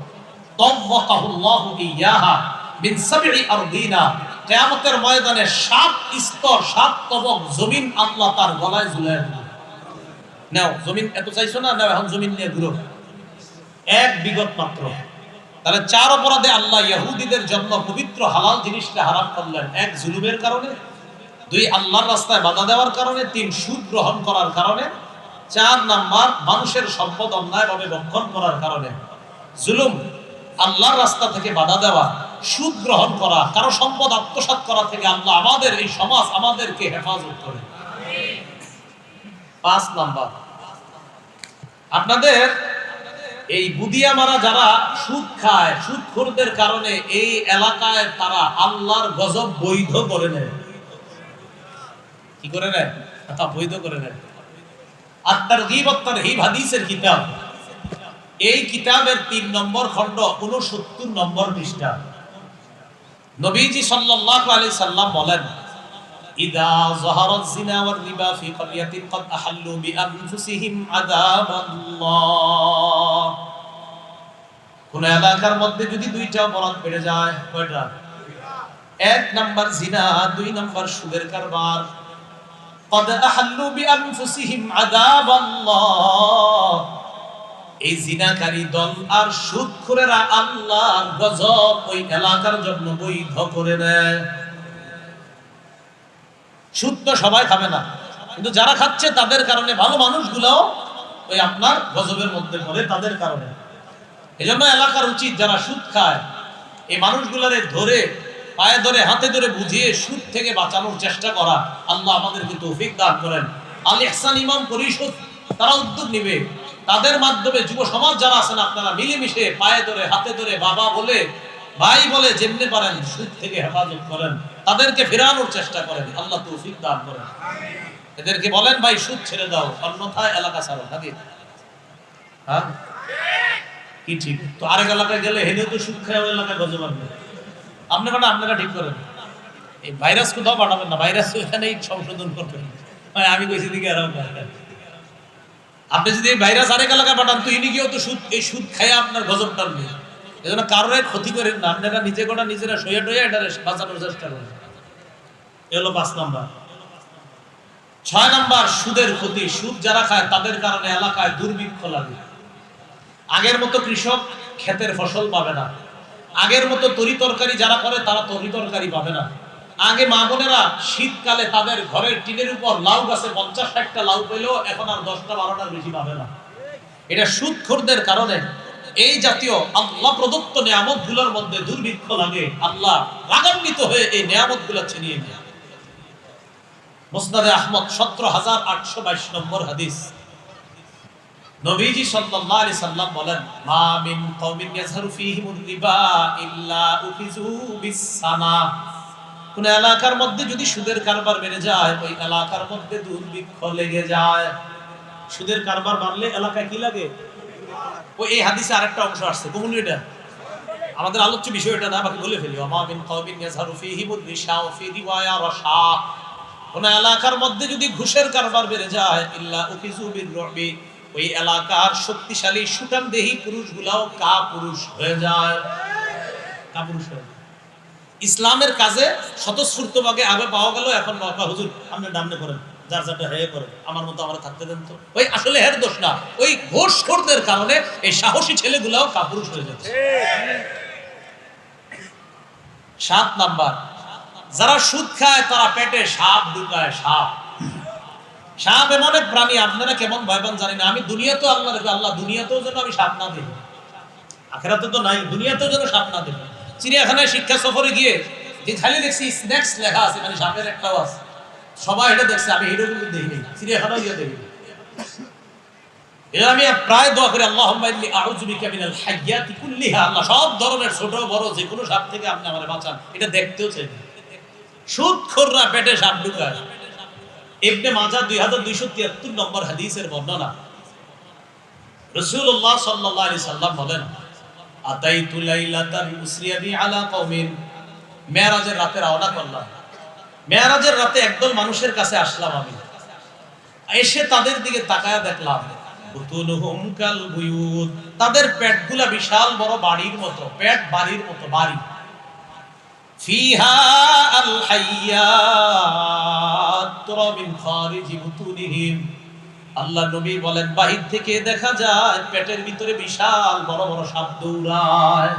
তাওয়াকাহুল্লাহু ইয়াহা মিন 7 আরদিনা, কিয়ামতের ময়দানে 7 স্তর 7 তবক জমিন আল্লাহ তার গলায় ঝুলায় দিবে। নাও জমিন এত চাইছো না, নাও এখন জমিন নিয়ে ঘুরো। 1 বিঘত মাত্র, তাহলে চার অপরাধে আল্লাহ ইহুদিদের জন্য পবিত্র হালাল জিনিসটা হারাম করলেন। এক, জুলুমের কারণে; দুই, আল্লাহর রাস্তায় বাধা দেওয়ার কারণে; তিন, সুদ গ্রহণ করার কারণে; চার নাম্বার, মানুষের সম্পদ অন্যায়ভাবে ভক্ষণ করার কারণে। জুলুম, আল্লাহর রাস্তা থেকে বাধা দেওয়া, সুদ গ্রহণ করা, কারো সম্পদ আত্মসাৎ করা থেকে আল্লাহ আমাদের এই সমাজ আমাদেরকে হেফাজত করে। পাঁচ নাম্বার, আপনাদের এই বুদিয়ামারা যারা সুদ খায়, সুদখোরদের কারণে এই এলাকায় তারা আল্লাহর গজব বৈধ করে নেয়। কি করে নেয়? বৈধ করে নেয়। আত-তারগীব ওয়াত-তারহীব হাদিসের কিতাব, এই কিতাবের ৩ নম্বর খণ্ড ৬৯ নম্বর পৃষ্ঠা নবীজি সাল্লাল্লাহু আলাইহি সাল্লাম বলেন, ইদা যাহারাত যিনা ওয়ার রিবা ফি ক্বরিয়াতিন ক্বাদ আহাল্লু বিআনফুসিহিম আযাবাল্লাহ। কোন এলাকার মধ্যে যদি দুইটা অপরাধ বেড়ে যায়, কয়টা? ১ নাম্বার জিনা, ২ নাম্বার সুদের কারবার। ক্বাদ আহাল্লু বিআনফুসিহিম আযাবাল্লাহ, এই জিনাকারী দল আর সুদখোরেরা আল্লাহর গজব ওই এলাকার জন্য বৈধ করে দেয়। সুদ তো সবাই খাবে না, কিন্তু যারা খাচ্ছে তাদের কারণে ভালো মানুষগুলোও ওই আপনার গজবের মধ্যে পড়ে তাদের কারণে। এজন্য এলাকার উচিত যারা সুদ খায় এই মানুষগুলোরে ধরে পায়ে ধরে হাতে ধরে বুঝিয়ে সুদ থেকে বাঁচানোর চেষ্টা করা। আল্লাহ আমাদেরকে তৌফিক দান করেন। আল ইহসান ইমাম পরিষদ তারা উদ্যোগ নেবে, তাদের মাধ্যমে যুব সমাজ যারা আছেন আপনারা মিলেমিশে পায়ে ধরে হাতে ধরে বাবা বলে ভাই বলে যেমনি পারেন সুদ থেকে হেফাজত করেন, তাদেরকে ফেরানোর চেষ্টা করেন। আল্লাহ তৌফিক দান করেন। এদেরকে বলেন ভাই সুদ ছেড়ে দাও, অন্যথায় এলাকা ছাড়ো। নাকি? হ্যাঁ কি ঠিক? তো আরেক এলাকায় গেলে হেনে তো সুদ খায় ওই এলাকায় গজব আনবে। আপনারা ঠিক করেন। এই ভাইরাস কোথাও পাঠাবেন না, ভাইরাস ওইখানেই সংশোধন করবেন। আমি কইছি দিকে এরাও আপনি যদি এই ভাইরাস আরেক এলাকায় পাঠান তো ইনি গিয়েও তো এই সুদ খায় আপনার গজব টানবে। এজন্য কারোর ক্ষতি করেন না, আপনারা নিজেরা সইয়া টইয়া এটা বাঁচানোর চেষ্টা করেন। এ হলো ৫ নাম্বার। ৬ নাম্বার, সুদের ক্ষতি। সুদ যারা খায় তাদের কারণে এলাকায় দুর্ভিক্ষ লাগে। আগের মতো কৃষক ক্ষেতের ফসল পাবে না, আগের মতো তরি তরকারি যারা করে তারা তরি তরকারি পাবে না। আগে মা বোনেরা শীতকালে তাদের ঘরের টিনের উপর লাউ গাছে ৫০-৬০টা লাউ পেলেও এখন আর ১০টা-১২টার বেশি পাবে না। এটা সুদখোরদের কারণে এই জাতীয় আল্লাহ প্রদত্ত নিয়ামতগুলোর মধ্যে দুর্ভিক্ষ লাগে। আল্লাহ রাগান্বিত হয়ে এই নিয়ামতগুলো ছিনিয়ে নেয়। মুসনাদে আহমদ ১৭,৮২২ নম্বর হাদিস, নবীজি সাল্লাল্লাহু আলাইহি সাল্লাম বলেন, মা মিন কওমিন ইয়াজহারু ফীহিমুর রিবা ইল্লা উখিযু বিস-সানা। কোন এলাকার মধ্যে যদি সুদের কারবার বেড়ে যায় ওই এলাকার মধ্যে দুর্ভিক্ষ লেগে যায়। সুদের কারবার বাড়লে এলাকায় কি লাগে? ওই এই হাদিসে আরেকটা অংশ আসছে, কোন এটা? আমাদের আলোচ্য বিষয় এটা না, বাকি বলে ফেলি। মা মিন কওমিন ইয়াজহারু ফীহিমুর রিশা ওয়া ফী রিওয়ায়া রাশা। কোন এলাকার মধ্যে যদি ঘুষের কারবার বেড়ে যায় ইল্লা উখিযু বির-রুবি, ওই এলাকার শক্তিশালী সুটানদেহী পুরুষগুলাও কাপুরুষ হয়ে যায়। কাপুরুষ হয়ে যায়। ইসলামের কাজে স্বতঃস্ফূর্তভাবে আগে পাওয়া গেল, এখন বাবা হুজুর আপনি ডামনে করেন, যার যারটা হেয়ে করেন, আমার মতো আমার থাকতে দেন তো। ওই আসলে হের দোষ না, ওই ঘোষখোরদের কারণে এই সাহসী ছেলেগুলাও কাপুরুষ হয়ে যাচ্ছে। ৭ নাম্বার, যারা সুদ খায় তারা পেটে সাপ ঢুকায়। সাপ এমন এক প্রাণী, আপনারা কেমন ভয়বান জানি না। আমি দুনিয়াতেও আল্লাহ দুনিয়াতেও যেন আমি সাপ না দেব, আখিরাতে তো নাই, দুনিয়াতেও যেন সাপ না দেব। চিড়িয়াখানায় শিক্ষা সফরে গিয়ে যে খালি দেখছি স্ন্যাক্স লেখা আছে, মানে সাপের একটাও আছে, সবাই এটা দেখছে, আমি এটা কিন্তু দেখিনি, চিড়িয়াখানাও গিয়ে দেখিনি। আমি প্রায় দোয়া করি, আল্লাহুম্মা ইন্নী আউযু বিকা মিনাল হাইয়াতি কুল্লিহা, আল্লাহ সব ধরনের ছোট বড় যে কোনো সাপ থেকে আপনি আমারে বাঁচান। এটা দেখতেও চাই না। সুদখোররা পেটে সাপ ঢুকায়। ইবনে মাজাহ 2273 নম্বর হাদিসের বর্ণনা, রাসূলুল্লাহ সাল্লাল্লাহু আলাইহি সাল্লাম বলেন, আতাইতু লাইলাতান উসরিয়া বি আলা কওমিন, মেরাজের রাতে রওনা করলাম। মেরাজের রাতে একদল মানুষের কাছে আসলাম আমি, এসে তাদের দিকে তাকায়া দেখলাম, বুতুনুহুম কাল বুয়ুত, তাদের পেটগুলা বিশাল বড় বাড়ির মতো, পেট বাড়ির মতো বাড়ি। ফিহা আল হাইয়াত তুরা মিন খারিজি বুতুনিহিম, আল্লাহ নবী বলেন বাহির থেকে দেখা যায় পেটের ভিতরে বিশাল বড় বড় সাপ দৌড়ায়।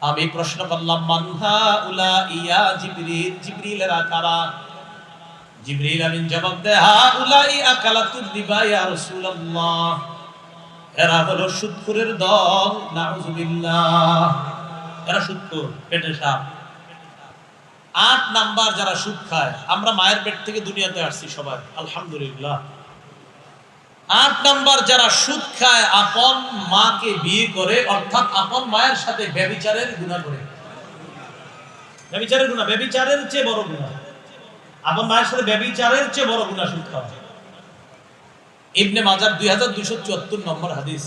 আমি প্রশ্ন করলাম মানহা উলা ইয়া জিবরিল, জিবরিলেরা কারা? জিবরিল আমিন জবাব দেয় হা উলাই আকালাতুর রিবা ইয়া রাসূলুল্লাহ, এরা হলো সুদখোরের দল, নাউযুবিল্লাহ, এরা সুদখোর, পেটে সাপ। 8 নাম্বার যারা সুদ খায়, আমরা মায়ের পেট থেকে দুনিয়াতে আসছি সবাই আলহামদুলিল্লাহ। 8 নাম্বার যারা সুদ খায়, আপন মাকে বিয়ে করে, অর্থাৎ আপন মায়ের সাথে ব্যভিচারের গুনাহ করে। ব্যভিচারের গুনাহ, ব্যভিচারের চেয়ে বড় গুনাহ, আপন মায়ের সাথে ব্যভিচারের চেয়ে বড় গুনাহ সুদ খাওয়া। ইবনে মাজাহ 2274 নম্বর হাদিস,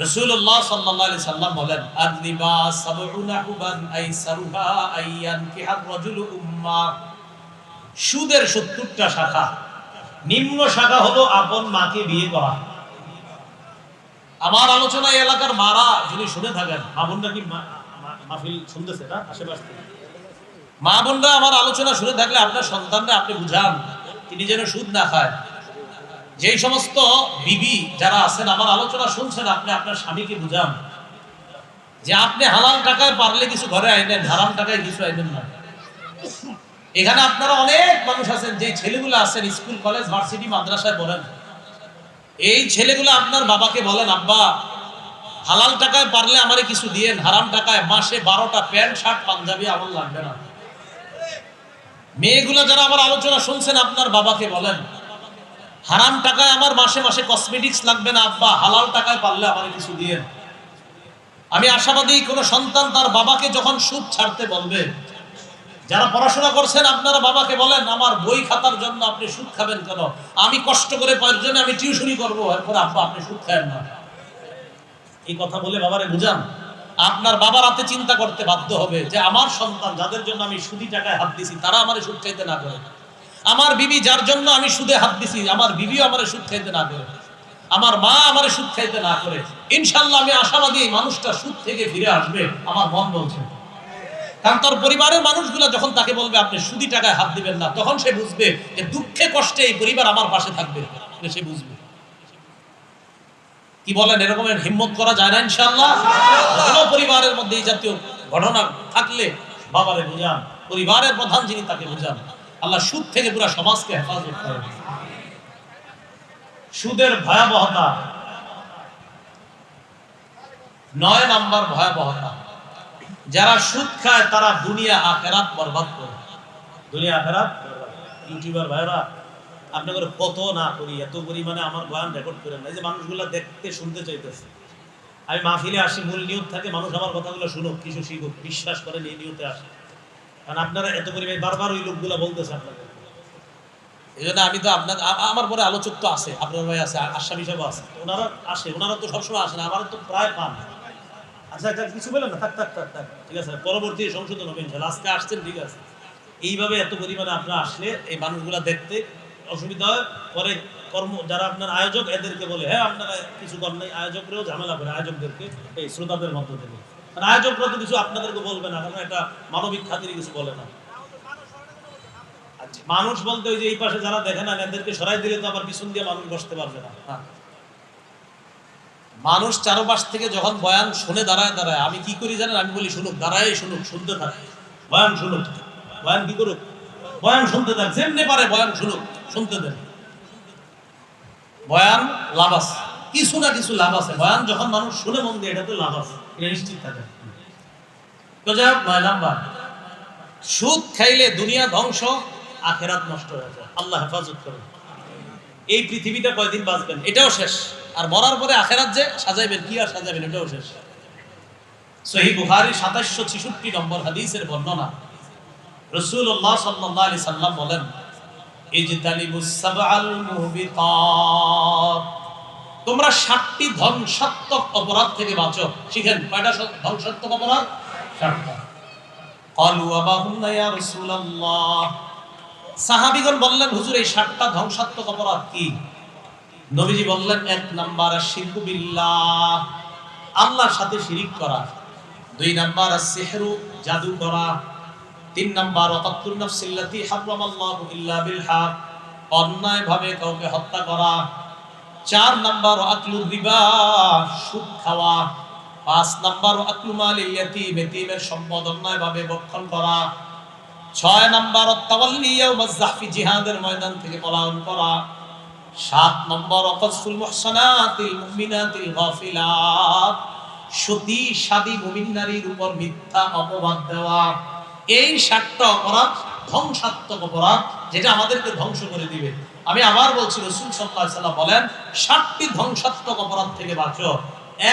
রাসূলুল্লাহ সাল্লাল্লাহু আলাইহি সাল্লাম বলেন আর-রিবা সাবউনা হুবান আইসারুহা আইয়ান কিহার রাজুলু উম্মা, সুদের 70টা শাখা, নিম্ন শাখা হলো আপন মাকে বিয়ে করা। আমার আলোচনা এই এলাকার মারা যদি শুনে থাকেন, মা বোনরা কি মাহফিল শুনতেছে না আশেপাশে? মা বোনরা আমার আলোচনা শুনে থাকলে আপনার সন্তানরা আপনি বুঝান তিনি যেন সুদ না খায়। যেই সমস্ত বিবি যারা আছেন আমার আলোচনা শুনছেন, আপনি আপনার স্বামীকে বুঝান যে আপনি হালাল টাকায় পারলে কিছু ঘরে আইনেন, হারাম টাকায় কিছু আইনেন না। এখানে আপনারা অনেক মানুষ আছেন, যে ছেলেগুলো আছেন স্কুল কলেজ ভার্সিটি মাদ্রাসায় বলেন, এই ছেলেগুলো আপনার বাবাকে বলেন আব্বা হালাল টাকায় পারলে আমারে কিছু দিয়েন, হারাম টাকায় মাসে 12টা প্যান্ট শার্ট পাঞ্জাবি আমার লাগবে না। মেয়েগুলো যারা আমার আলোচনা শুনছেন আপনার বাবাকে বলেন হারাম টাকায় আমার মাসে মাসে কসমেটিক্স লাগবে না আব্বা, হালাল টাকায় পারলে আমারে কিছু দিয়েন। আমি আশাবাদী কোন সন্তান তার বাবাকে যখন সুদ ছাড়তে বলবে, যারা পড়াশোনা করছেন আপনারা বাবাকে বলেন আমার বই খাতার জন্য আপনি সুদ খাবেন কেন, আমি কষ্ট করে প্রয়োজনে আমি টিউশনি করবো, এরপর আব্বা আপনি সুদ খাবেন না। এই কথা বলে বাবারে বুঝান। আপনার বাবা রাতে চিন্তা করতে বাধ্য হবে যে আমার সন্তান যাদের জন্য আমি সুদি টাকায় হাত দিছি তারা আমারে সুদ খাইতে না করে, আমার বিবি যার জন্য আমি সুদে হাত দিছি আমার বিবিও আমারে সুদ খাইতে না করে, আমার মা আমারে সুদ খাইতে না করে। ইনশাআল্লাহ আমি আশাবাদী এই মানুষটা সুদ থেকে ফিরে আসবে, আমার মন বলছে। কারণ তার পরিবারের মানুষগুলো যখন তাকে বলবে আপনি সুদি টাকায় হাত দিবেন না, তখন সে বুঝবে যে দুঃখে কষ্টে এই পরিবার আমার পাশে থাকবে, সে বুঝবে। কি বলেন, এরকমের হিম্মত করা যায় না ইনশাআল্লাহ? কোন পরিবারের মধ্যে এই জাতীয় ঘটনা থাকলে বাবারে বুঝান, পরিবারের প্রধান যিনি তাকে বুঝান। আল্লাহ সুদ থেকে পুরো সমাজকে হেফাজত করেন। সুদের ভয়াবহতা, 9 নাম্বার ভয়াবহতা, যারা সুদ খায় তারা দুনিয়া আখিরাত বরবাদ করে। দুনিয়া আখিরাত বরবাদ। ইউটিউবার ভাইরা আপনাদের কত না করি, এত পরিমাণে আমার বয়ান রেকর্ড করেন না, এই যে মানুষগুলো দেখতে শুনতে চাইতেছে। আমি মাহফিলে আসি মূল নিয়ত থাকে মানুষ আমার কথাগুলো শুনুক, কিছু শিখুক, বিশ্বাস করেন এই নিয়তে আসে। কারণ আপনারা এত পরিমাণে বারবার ওই লোকগুলো বলতেছে আপনাদের, এই জন্য আমি তো আপনার আমার পরে আলোচক তো আছে, আপনার ভাই আছে, আশরাফি সাহেব আছে, ওনারা আসে, ওনারা তো সবসময় আসে না, আমার তো প্রায় পান। আচ্ছা আচ্ছা কিছু বলেন না, থাক থাক থাক থাক, ঠিক আছে, পরবর্তী সংশোধন হবে ইনশাআল্লাহ। আজকে আসছেন ঠিক আছে, এইভাবে এত পরিমাণে আপনারা আসলে এই মানুষগুলা দেখতে অসুবিধা হয়। পরে কর্ম যারা আপনার আয়োজক এদেরকে বলে হ্যাঁ আপনারা কিছু করেন নাই, আয়োজকরাও ঝামেলা করে আয়োজকদেরকে, এই শ্রোতাদের মধ্য থেকে। মানে আয়োজকরা তো কিছু আপনাদেরকে বলবে না, কারণ এটা মানবিক খাতিরে কিছু বলে না। মানুষ বলতে ওই যে এই পাশে যারা দেখে না এদেরকে সরাই দিলে তো আবার পিছন দিয়ে মানুষ বসতে পারবে না। মানুষ চারপাশ থেকে যখন বয়ান শুনে দাঁড়ায় দাঁড়ায়, আমি কি করি জানেন, আমি বলি শুনুক, দাঁড়ায় শুনুক, শুনতে থাকে, বয়ান শুনুক, বয়ান কি করুক, বয়ান শুনতে থাক, যেমনি পারে বয়ান শুনুক, শুনতে দেন। বয়ান লাভ আছে, কিছু না কিছু লাভ আছে। বয়ান যখন মানুষ শুনে মন দিয়ে এটাতে লাভ আছে, এটা নিশ্চিত থাকে। তো যাই হোক, 9 নাম্বার, সুদ খাইলে দুনিয়া ধ্বংস, আখেরাত নষ্ট হয়ে যায়। আল্লাহ হেফাজত করেন। এই পৃথিবীটা কয়দিন বাঁচবেন এটাও শেষ, আর মরার পরে আখেরাত যে সাজাইবেন কি আর সাজাইবেন এটাও শেষ। সহিহ বুখারী 2766 নম্বর হাদিসের বর্ণনা, রাসূলুল্লাহ সাল্লাল্লাহু আলাইহি সাল্লাম বলেন ইজতানিবুস সাবআল মুহবিকাত, তোমরা 7টি ধ্বংসাত্মক অপরাধ থেকে বাঁচো। শিখেন কয়টা ধ্বংসাত্মক অপরাধ? 7টা। ক্বালু ওয়া মা হুন্না ইয়া রাসূলুল্লাহ, সাহাবীগণ বললেন হুজুর এই 7টা ধ্বংসাত্মক অপরাধ কি? নবীজি বললেন 1 নাম্বার আশ-শিরকু বিল্লাহ, আল্লাহর সাথে শিরিক করা। 2 নাম্বার আস-সিহরু, জাদু করা। 3 নাম্বার ওয়াকাতুন নাফসিল্লাতী হারামাল্লাহু ইল্লা বিল হক, অন্যায়ভাবে কাউকে হত্যা করা। 4 নাম্বার আকলুর রিবা, সুদ খাওয়া। 5 নাম্বার আকলু মালিল ইয়াতীম, এতিমের সম্পদ অন্যায়ভাবে ভক্ষণ করা। 6 নাম্বার তাওয়াল্লি ইয়াউমাজ যাহফি, জিহাদের ময়দান থেকে পলায়ন করা। 7 নম্বর অকসফুল মুহসানাতিল মুমিনাতিল গাফিলাত, সতী সাদী মুমিন নারীর উপর মিথ্যা অপবাদ দেওয়া। এই 7টা অপরাধ ধ্বংসাত্মক অপরাধ, যেটা আমাদেরকে ধ্বংস করে দিবে। আমি আবার বলছি, রাসূল সাল্লাল্লাহু আলাইহি ওয়াসাল্লাম বলেন 7টি ধ্বংসাত্মক অপরাধ থেকে বাঁচো।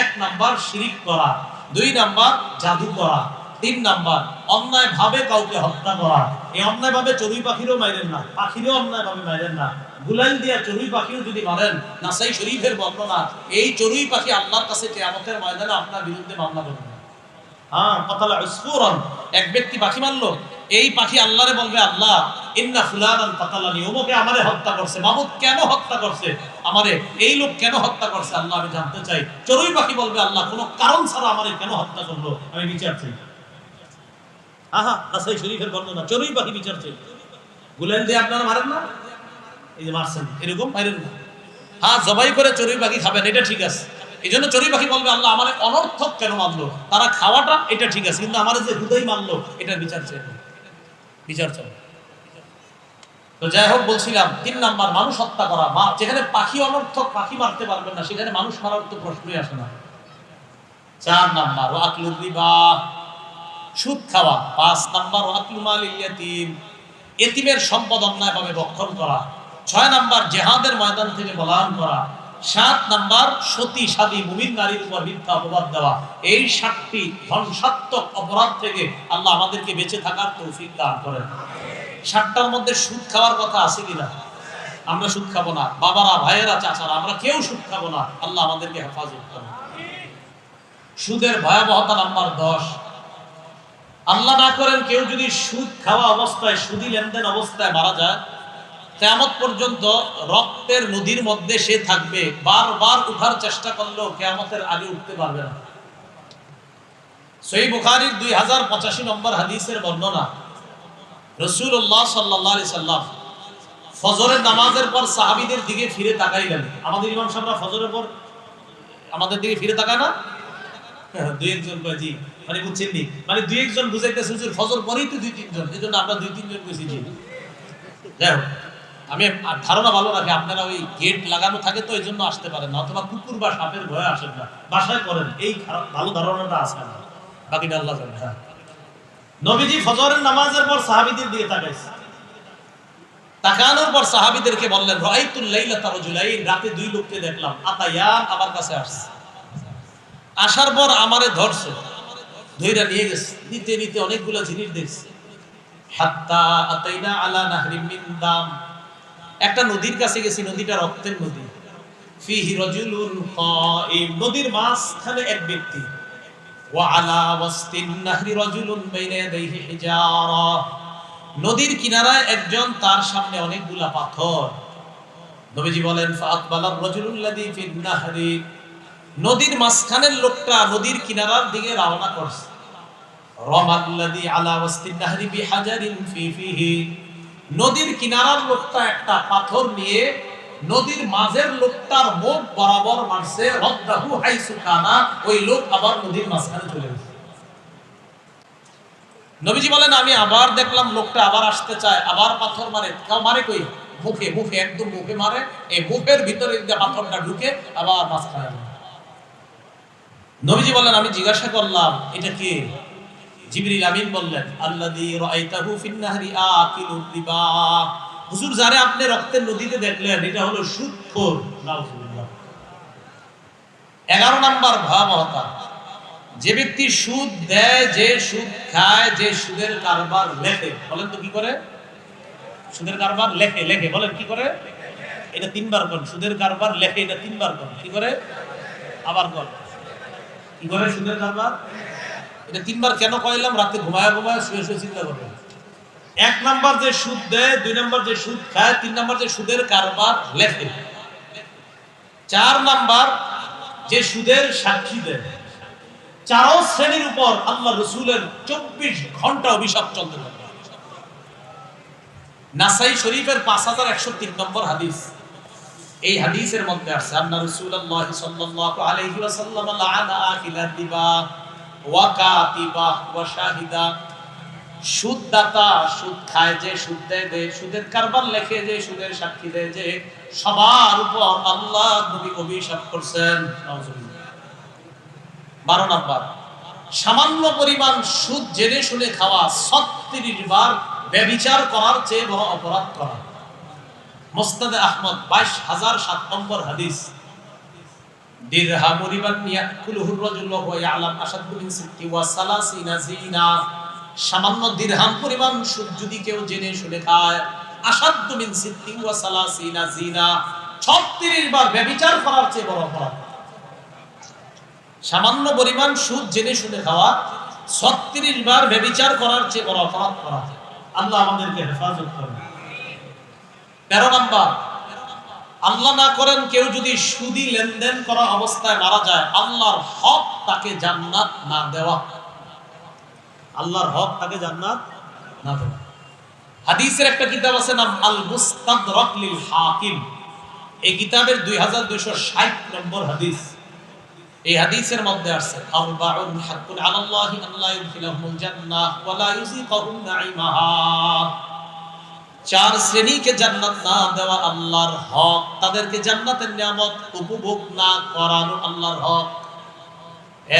1 নাম্বার শিরিক করা, 2 নাম্বার জাদু করা, 3 নাম্বার অন্যায় ভাবে কাউকে হত্যা করা। এই অন্যায় ভাবে চড়ুই পাখিরও মাইরেন না, পাখিরও অন্যায় ভাবে মাইরেন না। গুলাইল দিয়া চড়ুই পাখিও যদি মারেন, নাসাই শরীফের বর্ণনা, এই চড়ুই পাখি আল্লাহর কাছে কিয়ামতের ময়দানে আপনার বিরুদ্ধে মামলা করবে। কতালা উসফুরান, এক ব্যক্তি পাখি মারলো, এই পাখি আল্লাহরে বলবে, আল্লাহ ইন্না ফুলানান কাতালানি, ওমকে আমারে হত্যা করছে। মাবুদ কেন হত্যা করছে আমারে? এই লোক কেন হত্যা করছে আল্লাহ, আমি জানতে চাই। চড়ুই পাখি বলবে, আল্লাহ কোনো কারণ ছাড়া আমারে কেন হত্যা করলো, আমি বিচার চাই। নাসাই শরীফের বর্ণনা, চড়ুই পাখি বিচার চাই। গুলেন দিয়ে আপনারা মারেন না, এই যে মারছেন, এরকম মারেন না। জবাই করে চড়ুই পাখি খাবেন, এটা ঠিক আছে। এই জন্য চড়ুই পাখি বলবে, আল্লাহ আমার অনর্থক কেন মারলো? তারা খাওয়াটা এটা ঠিক আছে, কিন্তু আমার যে হৃদয় মারলো, এটা বিচার চাই, বিচার চাই। তো যাই হোক, বলছিলাম 3 নাম্বার মানুষ হত্যা করা। যেখানে পাখি অনর্থক, পাখি মারতে পারবেন না, সেখানে মানুষ মারার তো প্রশ্নই আসে না। 4 নাম্বার ওয়াকলুর রিবা, সুদ খাওয়া। 5 নাম্বার ওয়াকলু মালিল ইয়াতীম, এতিমের সম্পদ অন্যায়ভাবে ভক্ষণ করা। 6 নাম্বার জিহাদের ময়দান থেকে পলায়ন করা। 7 নাম্বার সতী সাদী মুমিন নারীর উপর মিথ্যা অপবাদ দেওয়া। এই 7টি ধ্বংসাত্মক অপরাধ থেকে আল্লাহ আমাদেরকে বেঁচে থাকার তৌফিক দান করেন। 7টার মধ্যে সুদ খাওয়ার কথা আছে কিনা? আমরা সুদ খাবো না, বাবারা, ভাইয়েরা, চাচারা, আমরা কেউ সুদ খাবো না। আল্লাহ আমাদেরকে হেফাজত করেন। সুদের ভয়াবহতা নাম্বার 10। আল্লাহ না করেন কেউ যদি সুদ খাওয়া অবস্থায়, সুদী লেনদেন অবস্থায় মারা যায়, কিয়ামত পর্যন্ত রক্তের নদীর মধ্যে সে থাকবে। বারবার উঠার চেষ্টা করলেও কিয়ামতের আগে উঠতে পারবে না। সহিহ বুখারীর 2085 নম্বর হাদিসের বর্ণনা, রাসূলুল্লাহ সাল্লাল্লাহু আলাইহি সাল্লাম ফজরের নামাজের পর সাহাবীদের দিকে ফিরে তাকাইলেন। আমাদের ইমাম সাহেবরা ফজরের পর আমাদের দিকে ফিরে তাকায় না? 2-1 কয় জি, মানে বুঝছেন নি, মানে 2-1 বুঝাইতেছে হুজুর ফজর পরেই তো 2-3 জন, এজন্য আমরা 2-3 জন কইছি জি। যাই হোক, আমি ধারণা ভালো রাখি, আপনারা ওই গেট লাগানো থাকে তো এই জন্য আসতে পারেন না, অথবা কুকুর বা সাপের ভয়ে আসেন না, বাসায় করেন, এই ভালো ধারণাটা আছে না, বাকিটা আল্লাহ জানে। নবীজি ফজরের নামাজের পর সাহাবীদের দিকে তাকাইছে। তাকানোর পর সাহাবীদেরকে বললেন, রাআইতুল লাইলাতা রাজুলাইন, রাতে 2 লোককে দেখলাম, আতায়ান, আমার কাছে আসছে। আসার পর আমারে ধরছে, ধইরা নিয়ে গেছে, নিতে নিতে অনেকগুলো জিনিস দেখছে। হাত্তা আতাইনা আলা নাহরিম মিন দাম, একটা নদীর কাছে গেছি, নদীটা রক্তের নদী। ফিহি রাজুলুন কাইম, নদীর মাঝখানে এক ব্যক্তি। ওয়া আলা ওয়াসতিন নাহরি রাজুলুন বাইনা ইয়াদাইহি হিজারা, নদীর কিনারায় একজন, তার সামনে অনেকগুলা পাথর। নবীজি বলেন, ফাআকবালার রাজুলুল্লাযী ফিন নাহরি, নদীর মাঝখানের লোকটা নদীর কিনারার দিকে রওনা করছে। রামাল্লাযী আলা ওয়াসতিন নাহরি বিহাজারিন ফিহি, নদীর কিনারার লোকটা একটা পাথর নিয়ে নদীর মাঝের লোকটার মুখ বরাবর মারছে। রদ্দাহু হাইসু কানা, ওই লোক আবার নদীর মাঝখানে চলে গেছে। নবীজি বলেন, আমি আবার দেখলাম লোকটা আবার আসতে চায়, আবার পাথর মারে। কেউ মারে কই? মুখে, মুখে, একদম মুখে মারে। এই মুখের ভিতরে যে পাথরটা ঢুকে আবার মাঝখানে। নবীজি বলেন, আমি জিজ্ঞাসা করলাম, এটা কে? জিবরিল আমিন বললেন, আল্লাযী রাআইতাহু ফিন নাহরি আকিলুর রিবা, হুজুর যারে আপনি রক্তের নদীতে দেখলেন, এটা হলো সুদখোর। নাউজুবিল্লাহ। 11 নাম্বার ভয়াবহতা, যে ব্যক্তি সুদ দেয়, যে সুদ খায়, যে সুদের কারবার লেখে। বলেন তো কি করে? সুদের কারবার লেখে, লেখে, বলেন কি করে? এটা 3 বার কোন, সুদের কারবার লেখে, এটা 3 বার কোন, কি করে? আবার কোন, কি করে? সুদের কারবার এটা 3 বার কেন কইলাম? রাতে ঘুমায় ঘুমায় শুয়ে শুয়ে চিন্তা করবেন। 1 নাম্বার যে সুদ দেয়, 2 নাম্বার যে সুদ খায়, 3 নাম্বার যে সুদের কারবার লেখে, 4 নাম্বার যে সুদের সাক্ষী দেয়। 4 শ্রেণীর উপর আল্লাহ রাসূলের 24 ঘন্টা অভিশাপ চলতে থাকে। নাসাই শরীফের 5103 নম্বর হাদিস, এই হাদিসের মধ্যে আছে আন্না রাসূলুল্লাহ সাল্লাল্লাহু আলাইহি ওয়াসাল্লাম লাআনা আকিলা রিবা ওয়া কাতিবা ওয়া শাহিদা। সুদদাতা, সুদ খায় যে, সুদ দেয় যে, সুদের কারবার লেখে যে, সুদের সাক্ষী দেয় যে, সবার উপর আল্লাহ নবী অভিশাপ করছেন। নাউজুবিল্লাহ। 12 নাম্বার, সামান্য পরিমাণ সুদ জেনে শুনে খাওয়া 36 বার ব্যভিচার করার চেয়ে বড় অপরাধ করা। মুসনাদে আহমদ 22007 নম্বর হাদিস। দিরহামু রিবান ইয়াকুলুহু রাজুলু ওয়া ইয়ালাম আশাদ্দু মিন সিত্তি ওয়া সালাসিনা জিনা। সামান্য দিরহাম পরিমাণ সুদ যদি কেউ জেনে শুনে খায়, আশাদ্দু মিন সিত্তি ওয়া সালাসিনা জিনা, 36 বার ব্যভিচার করার চেয়ে বড় অপরাধ। সামান্য পরিমাণ সুদ জেনে শুনে খাওয়া 36 বার ব্যভিচার করার চেয়ে বড় অপরাধ করা। আল্লাহ আমাদেরকে হেফাজত করুন। 13 নাম্বার, আল্লাহ না করেন কেউ যদি সুদি লেনদেন করা অবস্থায় মারা যায়, আল্লাহর হক তাকে জান্নাত না দেওয়া। আল্লাহর হক তাকে জান্নাত না দেওয়া। হাদিসের একটা কিতাব আছে নাম আল মুস্তাদরাক লিল হাকিম। এই কিতাবের 2260 নম্বর হাদিস। এই হাদিসের মধ্যে আছে আরবাউন হাক্কুন আলাল্লাহি আল্লা ইউদখিলাহুমুল জান্নাহ ওয়া লা ইউযিকুহুম নাঈমাহা। 4 শ্রেণীকে জান্নাত না দেওয়া আল্লাহর হক, তাদেরকে জান্নাতের নিয়ামত উপভোগ না করানো আল্লাহর হক।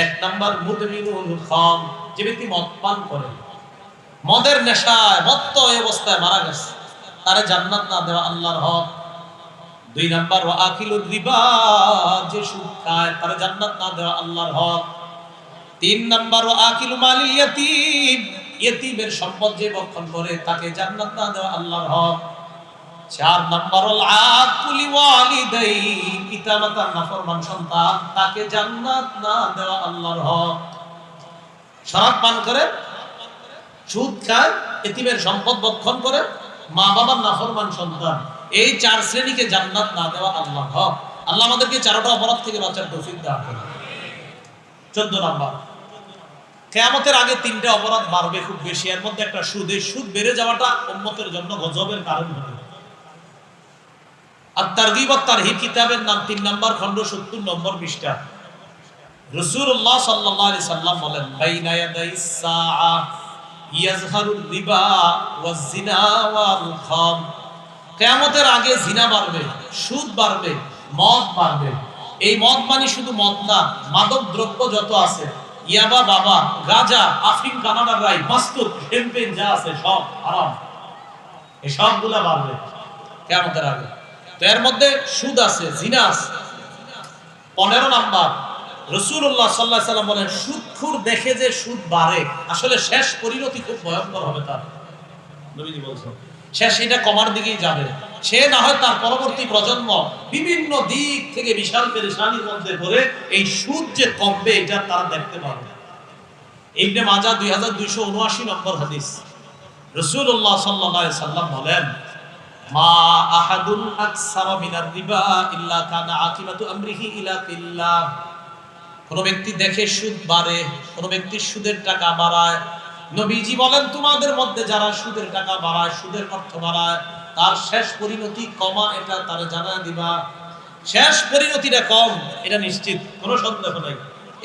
1 নাম্বার মুদমিনুল খাম, যে ব্যক্তি মদ পান করে, মদের নেশায় মত্ত অবস্থায় মারা গেছে, তারে জান্নাত না দেওয়া আল্লাহর হক। 2 নাম্বার ওয়া আকিলুর রিবা, যে সুদ খায়, তারে জান্নাত না দেওয়া আল্লাহর হক। 3 নাম্বার ওয়া আকিলু মালিল ইয়াতীম, ইতিমের সম্পদ যে ভক্ষণ করে, তাকে জান্নাত না দেওয়া আল্লাহর হক। 4 নাম্বার ওয়াল আকুলি ওয়ালিদাই, পিতামাতার নাফরমান সন্তান, তাকে জান্নাত না দেওয়া আল্লাহর হক। শরাব পান করে, সুদ খায়, ইতিমের সম্পদ ভক্ষণ করে, মা বাবার নাফরমান সন্তান, এই 4 শ্রেণীকে জান্নাত না দেওয়া আল্লাহর হক। আল্লাহ আমাদেরকে 4টা অপরাধ থেকে বাঁচার তৌফিক দান করুন। 14 নাম্বার, কিয়ামতের আগে 3টা অপরাধ বাড়বে খুব বেশি। এর মধ্যে একটা সুদ। এই সুদ বেড়ে যাওয়াটা উম্মতের জন্য গজবের কারণ হবে। আত-তারগীব ওয়াত তারহিব কিতাবের নাম 3 নাম্বার খণ্ড 70 নম্বর পৃষ্ঠা। রাসূলুল্লাহ সাল্লাল্লাহু আলাইহি সাল্লাম বলেন, বাইনা ইয়াদাইস সাআ ইয়াজহারুর রিবা ওয়াজ জিনা ওয়াল খাম। কিয়ামতের আগে জিনা বাড়বে, সুদ বাড়বে, মদ বাড়বে। এই মদ মানে শুধু মদ না, মাদক দ্রব্য যত আছে, ইয়াবা, বাবা, গাঁজা, আফিম, কানাডার রাই, মাস্তুত, হেম্পেন যা আছে সব হারাম। এই সবগুলা বাড়বে কিয়ামতের আগে। তো এর মধ্যে সুদ আছে, জিনা আছে। 15 নাম্বার, রাসূলুল্লাহ সাল্লাল্লাহু আলাইহি সাল্লাম বলেন, সুদখোর দেখে যে সুদ বাড়ে, আসলে শেষ পরিণতি খুব ভয়ঙ্কর হবে তার। নবীজি বলেছেন শেষ এটা কমার দিকেই যাবে। সে না হয় তার পরবর্তী প্রজন্ম বিভিন্ন দিক থেকে বিশাল পেরেশানির মধ্যে পড়ে এই সুদ যে কমবে এটা তারা দেখতে পাবে। ইবনে মাজাহ 2279 নম্বর হাদিস। রাসূলুল্লাহ সাল্লাল্লাহু আলাইহি সাল্লাম বলেন, মা আহাদুন আকসারা মিনার রিবা ইল্লা কানা আকিবাতু আমরিহি ইলা কিল্লাহ। কোন ব্যক্তি দেখে সুদ বাড়ে, কোন ব্যক্তি সুদের টাকা বাড়ায়, নবীজি বলেন তোমাদের মধ্যে যারা সুদের টাকা বাড়ায়, সুদের অর্থ বাড়ায়, তার শেষ পরিণতি কমা, এটা তারা জানা দিবা। শেষ পরিণতিটা কম, এটা নিশ্চিত, কোনো সন্দেহ নাই।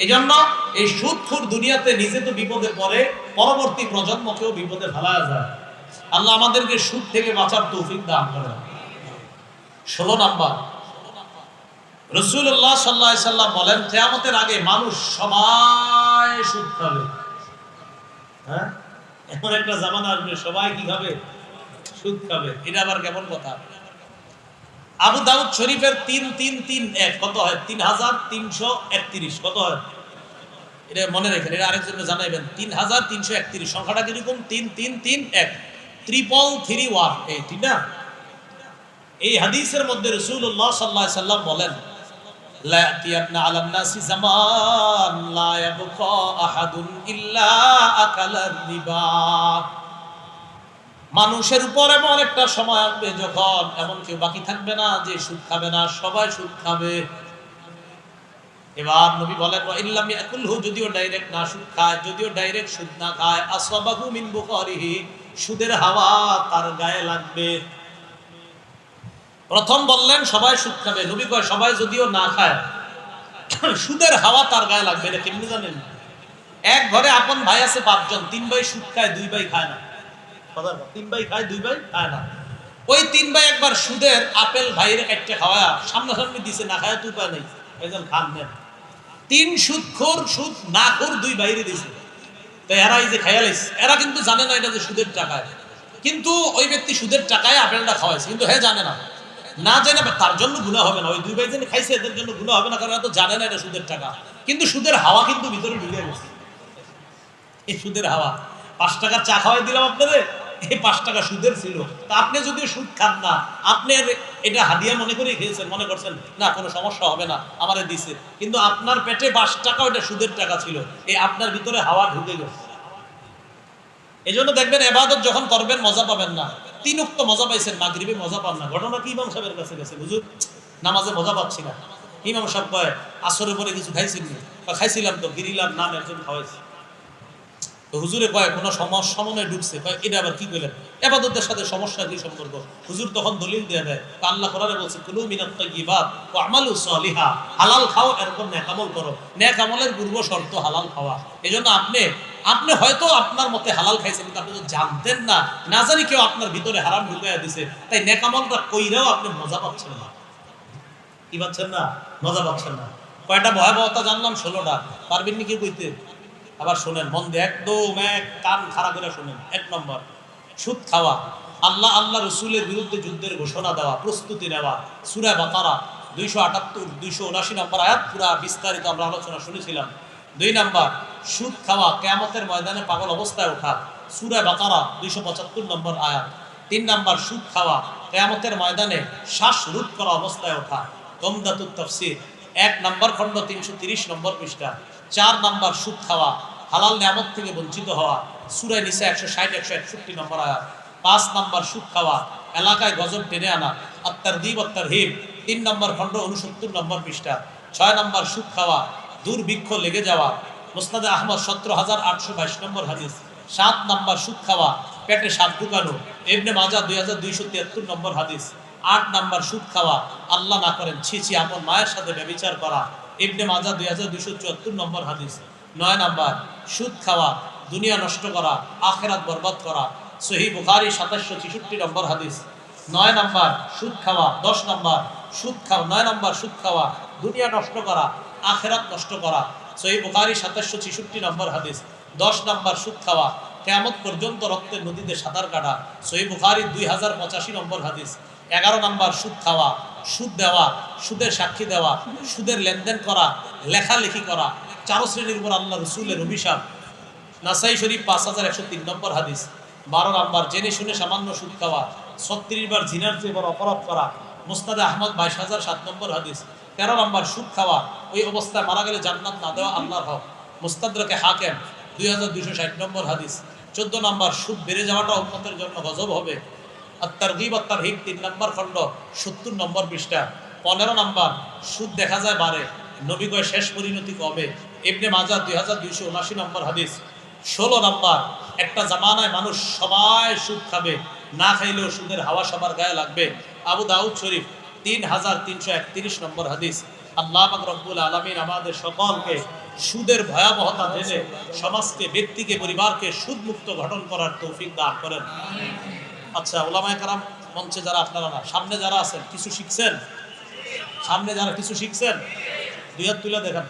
এইজন্য এই সুদখোর দুনিয়াতে নিজে তো বিপদে পড়ে, পরবর্তী প্রজন্মকেও বিপদে ফেলা যায়। আল্লাহ আমাদেরকে সুদ থেকে বাঁচার তৌফিক দান করেন। 16 নাম্বার, রাসূলুল্লাহ সাল্লাল্লাহু আলাইহি সাল্লাম বলেন, কিয়ামতের আগে মানুষ সবাই সুদ খাবে। হ্যাঁ, এমন একটা জামানা আসবে সবাই কি খাবে? সুদ খাবে। এটা আবার কেমন কথা? আবু দাউদ শরীফের 3331 কত হয়? 3331 কত হয়? এটা মনে রাখেন, এটা আরেকজনকে জানাইবেন। 3331 সংখ্যাটা কিরকম? 3331 333 এই ঠিক না? এই হাদিসের মধ্যে রাসূলুল্লাহ সাল্লাল্লাহু আলাইহি সাল্লাম বলেন, লা ইয়াতিয়ানা আলান নাসি জামান লা ইয়াবকা আহাদুন ইল্লা আকালার রিবা। মানুষের উপর এমন একটা সময় আসবে যখন এমন কেউ বাকি থাকবে না যে সুদ খাবে না, সবাই সুদ খাবে। এবার নবী বলেন, ওয়া ইল্লাম ইয়াকুলহু, যদিও ডাইরেক্ট না সুদ খায়, যদিও ডাইরেক্ট সুদ না খায়, আসবাহু মিন বুখারিহি, সুদের হাওয়া তার গায়ে লাগবে। প্রথম বললেন সবাই সুদ খাবে, নবী কয় সবাই যদিও না খায় সুদের হাওয়া তার গায়ে লাগবে। এটা কেমনি জানেন? এক ঘরে আপন ভাই আছে 5 জন, 3 ভাই সুদ খায়, 2 ভাই খায় না। 3 ভাই খায়, 2 ভাই খায় না। ওই 3 ভাই একবার সুদের আপেল ভাইরে কাটতে খাওয়া সামনাসামনি দিছে, না খায় তুই পায় নাই, একজন খান নেন। 3 সুদখোর, সুদ না খোর 2 ভাইরে দিছে। তো এরা এই যে খায়ালিস, এরা কিন্তু জানে না এটা যে সুদের টাকায়, কিন্তু ওই ব্যক্তি সুদের টাকায় আপেলটা খাওয়াইছে, কিন্তু হ্যাঁ জানে না। না জানে তার জন্য গুনাহ হবে না, ওই 2 ভাই যিনি খাইছে এদের জন্য গুনাহ হবে না, কারণ এরা তো জানে না এটা সুদের টাকা। কিন্তু সুদের হাওয়া কিন্তু ভিতরে ঢুকে গেছে। এই সুদের হাওয়া, 5 টাকার চা খাওয়াই দিলাম আপনাদের, এই 5 টাকা সুদের ছিল। তা আপনি যদি সুদ খান না, আপনি এটা হাদিয়া মনে করে খেয়েছেন, মনে করছেন না কোনো সমস্যা হবে না, আমারে দিছে, কিন্তু আপনার পেটে 5 টাকা ওটা সুদের টাকা ছিল। এই আপনার ভিতরে হাওয়া ঢুকে গেছে। এই জন্য দেখবেন ইবাদত যখন করবেন মজা পাবেন না। 3 ওয়াক্ত মজা পাইছেন, মাগরিবে মজা পান না। ঘটনা কি? ইমাম সাহেবের কাছে গেছে, হুজুর নামাজে মজা পাচ্ছি না। ইমাম সাহেব কয় আসরের পরে কিছু খাইছেন? খাইছিলাম তো, গিরিলাম নাম একজন খাওয়াইছে। তো হুজুরে কয় কোনো সমস্যা মনে ঢুকছে, কয় এটা আবার কি কইলেন? ইবাদতের সাথে সমস্যা কি সম্পর্ক? হুজুর তখন দলিল দিয়ে দেয়, আল্লাহ কোরআনে বলছে কুলু মিনাত তাইয়্যিবাত ওয়া আমালু সলিহা, হালাল খাও, এরকম নেক আমল করো। নেক আমলের পূর্ব শর্ত হালাল খাওয়া। এজন্য আপনি হয়তো আপনার মতে হালাল খাইছেন, কিন্তু আপনি তো জানতেন না, না জানি কেউ আপনার ভিতরে হারাম ঢুকাইয়া দিছে, তাই নেক আমলটা কইরাও আপনি মজা পাচ্ছেন না। কি পাচ্ছেন না? মজা পাচ্ছেন না। কয়টা ভয়াবহতা জানলাম? 16টা। পারবেন নাকি কইতে? আবার শোনেন মন দিয়ে, একদম এক কান খাড়া করে শোনেন। 1 নম্বর, সুদ খাওয়া। আল্লাহ রসুলের বিরুদ্ধে যুদ্ধের ঘোষণা দেওয়া, প্রস্তুতি নেওয়া। সূরা বাকারা 278 279 নম্বর আয়াত, পুরা বিস্তারিত আমরা আলোচনা শুনেছিলাম। 2 নম্বর, সুদ খাওয়া, কিয়ামতের ময়দানে পাগল অবস্থায় ওঠা। সূরা বাকারা 275 নম্বর আয়াত। 3 নম্বর, সুদ খাওয়া, কিয়ামতের ময়দানে শ্বাস রোধ করা অবস্থায় ওঠা। উমদাতুত তাফসীর 1 নম্বর খণ্ড 330 নম্বর পৃষ্ঠা। 4 নম্বর, সুদ খাওয়া, হালাল নিয়ামত থেকে বঞ্চিত হওয়া। সূরা নিসা 160 161 নম্বর আয়াত। 5 নম্বর, সুদ খাওয়া, এলাকায় গজব টেনে আনা। আত-তারগীব ওয়াত-তারহীব 3 নম্বর খণ্ড 69 নম্বর পৃষ্ঠা। 6 নম্বর, সুদ খাওয়া, দুর্ভিক্ষ লেগে যাওয়া। মুসনাদে আহমদ 17822 নম্বর হাদিস। 7 নম্বর, সুদ খাওয়া, পেটে সাপ ঢুকানো। ইবনে মাজাহ 2273 নম্বর হাদিস। 8 নম্বর, সুদ খাওয়া, আল্লাহ না করেন ছি ছি আপন মায়ের সাথে ব্যভিচার করা। ইবনে মাজাহ 2274 নম্বর হাদিস। 9 নম্বর, সুদ খাওয়া, দুনিয়া নষ্ট করা, আখিরাত বরবাদ করা। সহিহ বুখারী 2766 নম্বর হাদিস। 9 নম্বর, সুদ খাওয়া। 10 নম্বর, সুদ খাওয়া। 9 নম্বর, সুদ খাওয়া, দুনিয়া নষ্ট করা, আখিরাত নষ্ট করা। সহিহ বুখারী 2766 নম্বর হাদিস। 10 নম্বর, সুদ খাওয়া, কিয়ামত পর্যন্ত রক্তের নদীতে সাঁতার কাটা। সহিহ বুখারী 2085 নম্বর হাদিস। 11 নম্বর, সুদ খাওয়া, সুদ দেওয়া, সুদের সাক্ষী দেওয়া, সুদের লেনদেন করা, লেখালেখি করা। 4 শ্রেণীর উপর আল্লাহ রসুলের অভিশাপ। নাসাই শরীফ 5103 নম্বর হাদিস। 12 নম্বর, জেনে শুনে সামান্য সুদ খাওয়া। 36 বার জিনার চেয়ে বড় অপরাধ করা। মুসনাদে আহমদ 22007 নম্বর হাদিস। 13 নম্বর, সুদ খাওয়া, ওই অবস্থায় মারা গেলে জান্নাত না দেওয়া আল্লাহর হক। মুস্তাদরাকে হাকিম 2260 নম্বর হাদিস। 14 নম্বর, সুদ বেড়ে যাওয়াটা উম্মতের জন্য গজব হবে। আত-তারগীব ওয়াত-তারহীব 3 নম্বর খণ্ড 70 নম্বর পৃষ্ঠা। 15 নম্বর, সুদ দেখা যায় বাড়ে, নবী কয় শেষ পরিণতি কবে? ইবনে মাজাহ 2279 নম্বর হাদিস। 16 নম্বর, একটা জামানায় মানুষ সবাই সুদ খাবে, না খাইলেও সুদের হাওয়া সবার গায়ে লাগবে। আবু দাউদ শরীফ 3331 নম্বর হাদিস। আল্লাহ পাক রব্বুল আলামিন আমাদের সকলকে সুদের ভয়াবহতা জেনে সমাজকে, ব্যক্তিকে, পরিবারকে সুদ মুক্ত গঠন করার তৌফিক দান করেন। আচ্ছা, ওলামায়ে কেরাম মঞ্চে যারা, আপনারা না, সামনে যারা আছেন কিছু শিখছেন? সামনে যারা কিছু শিখছেন 2 হাত তুলে দেখান।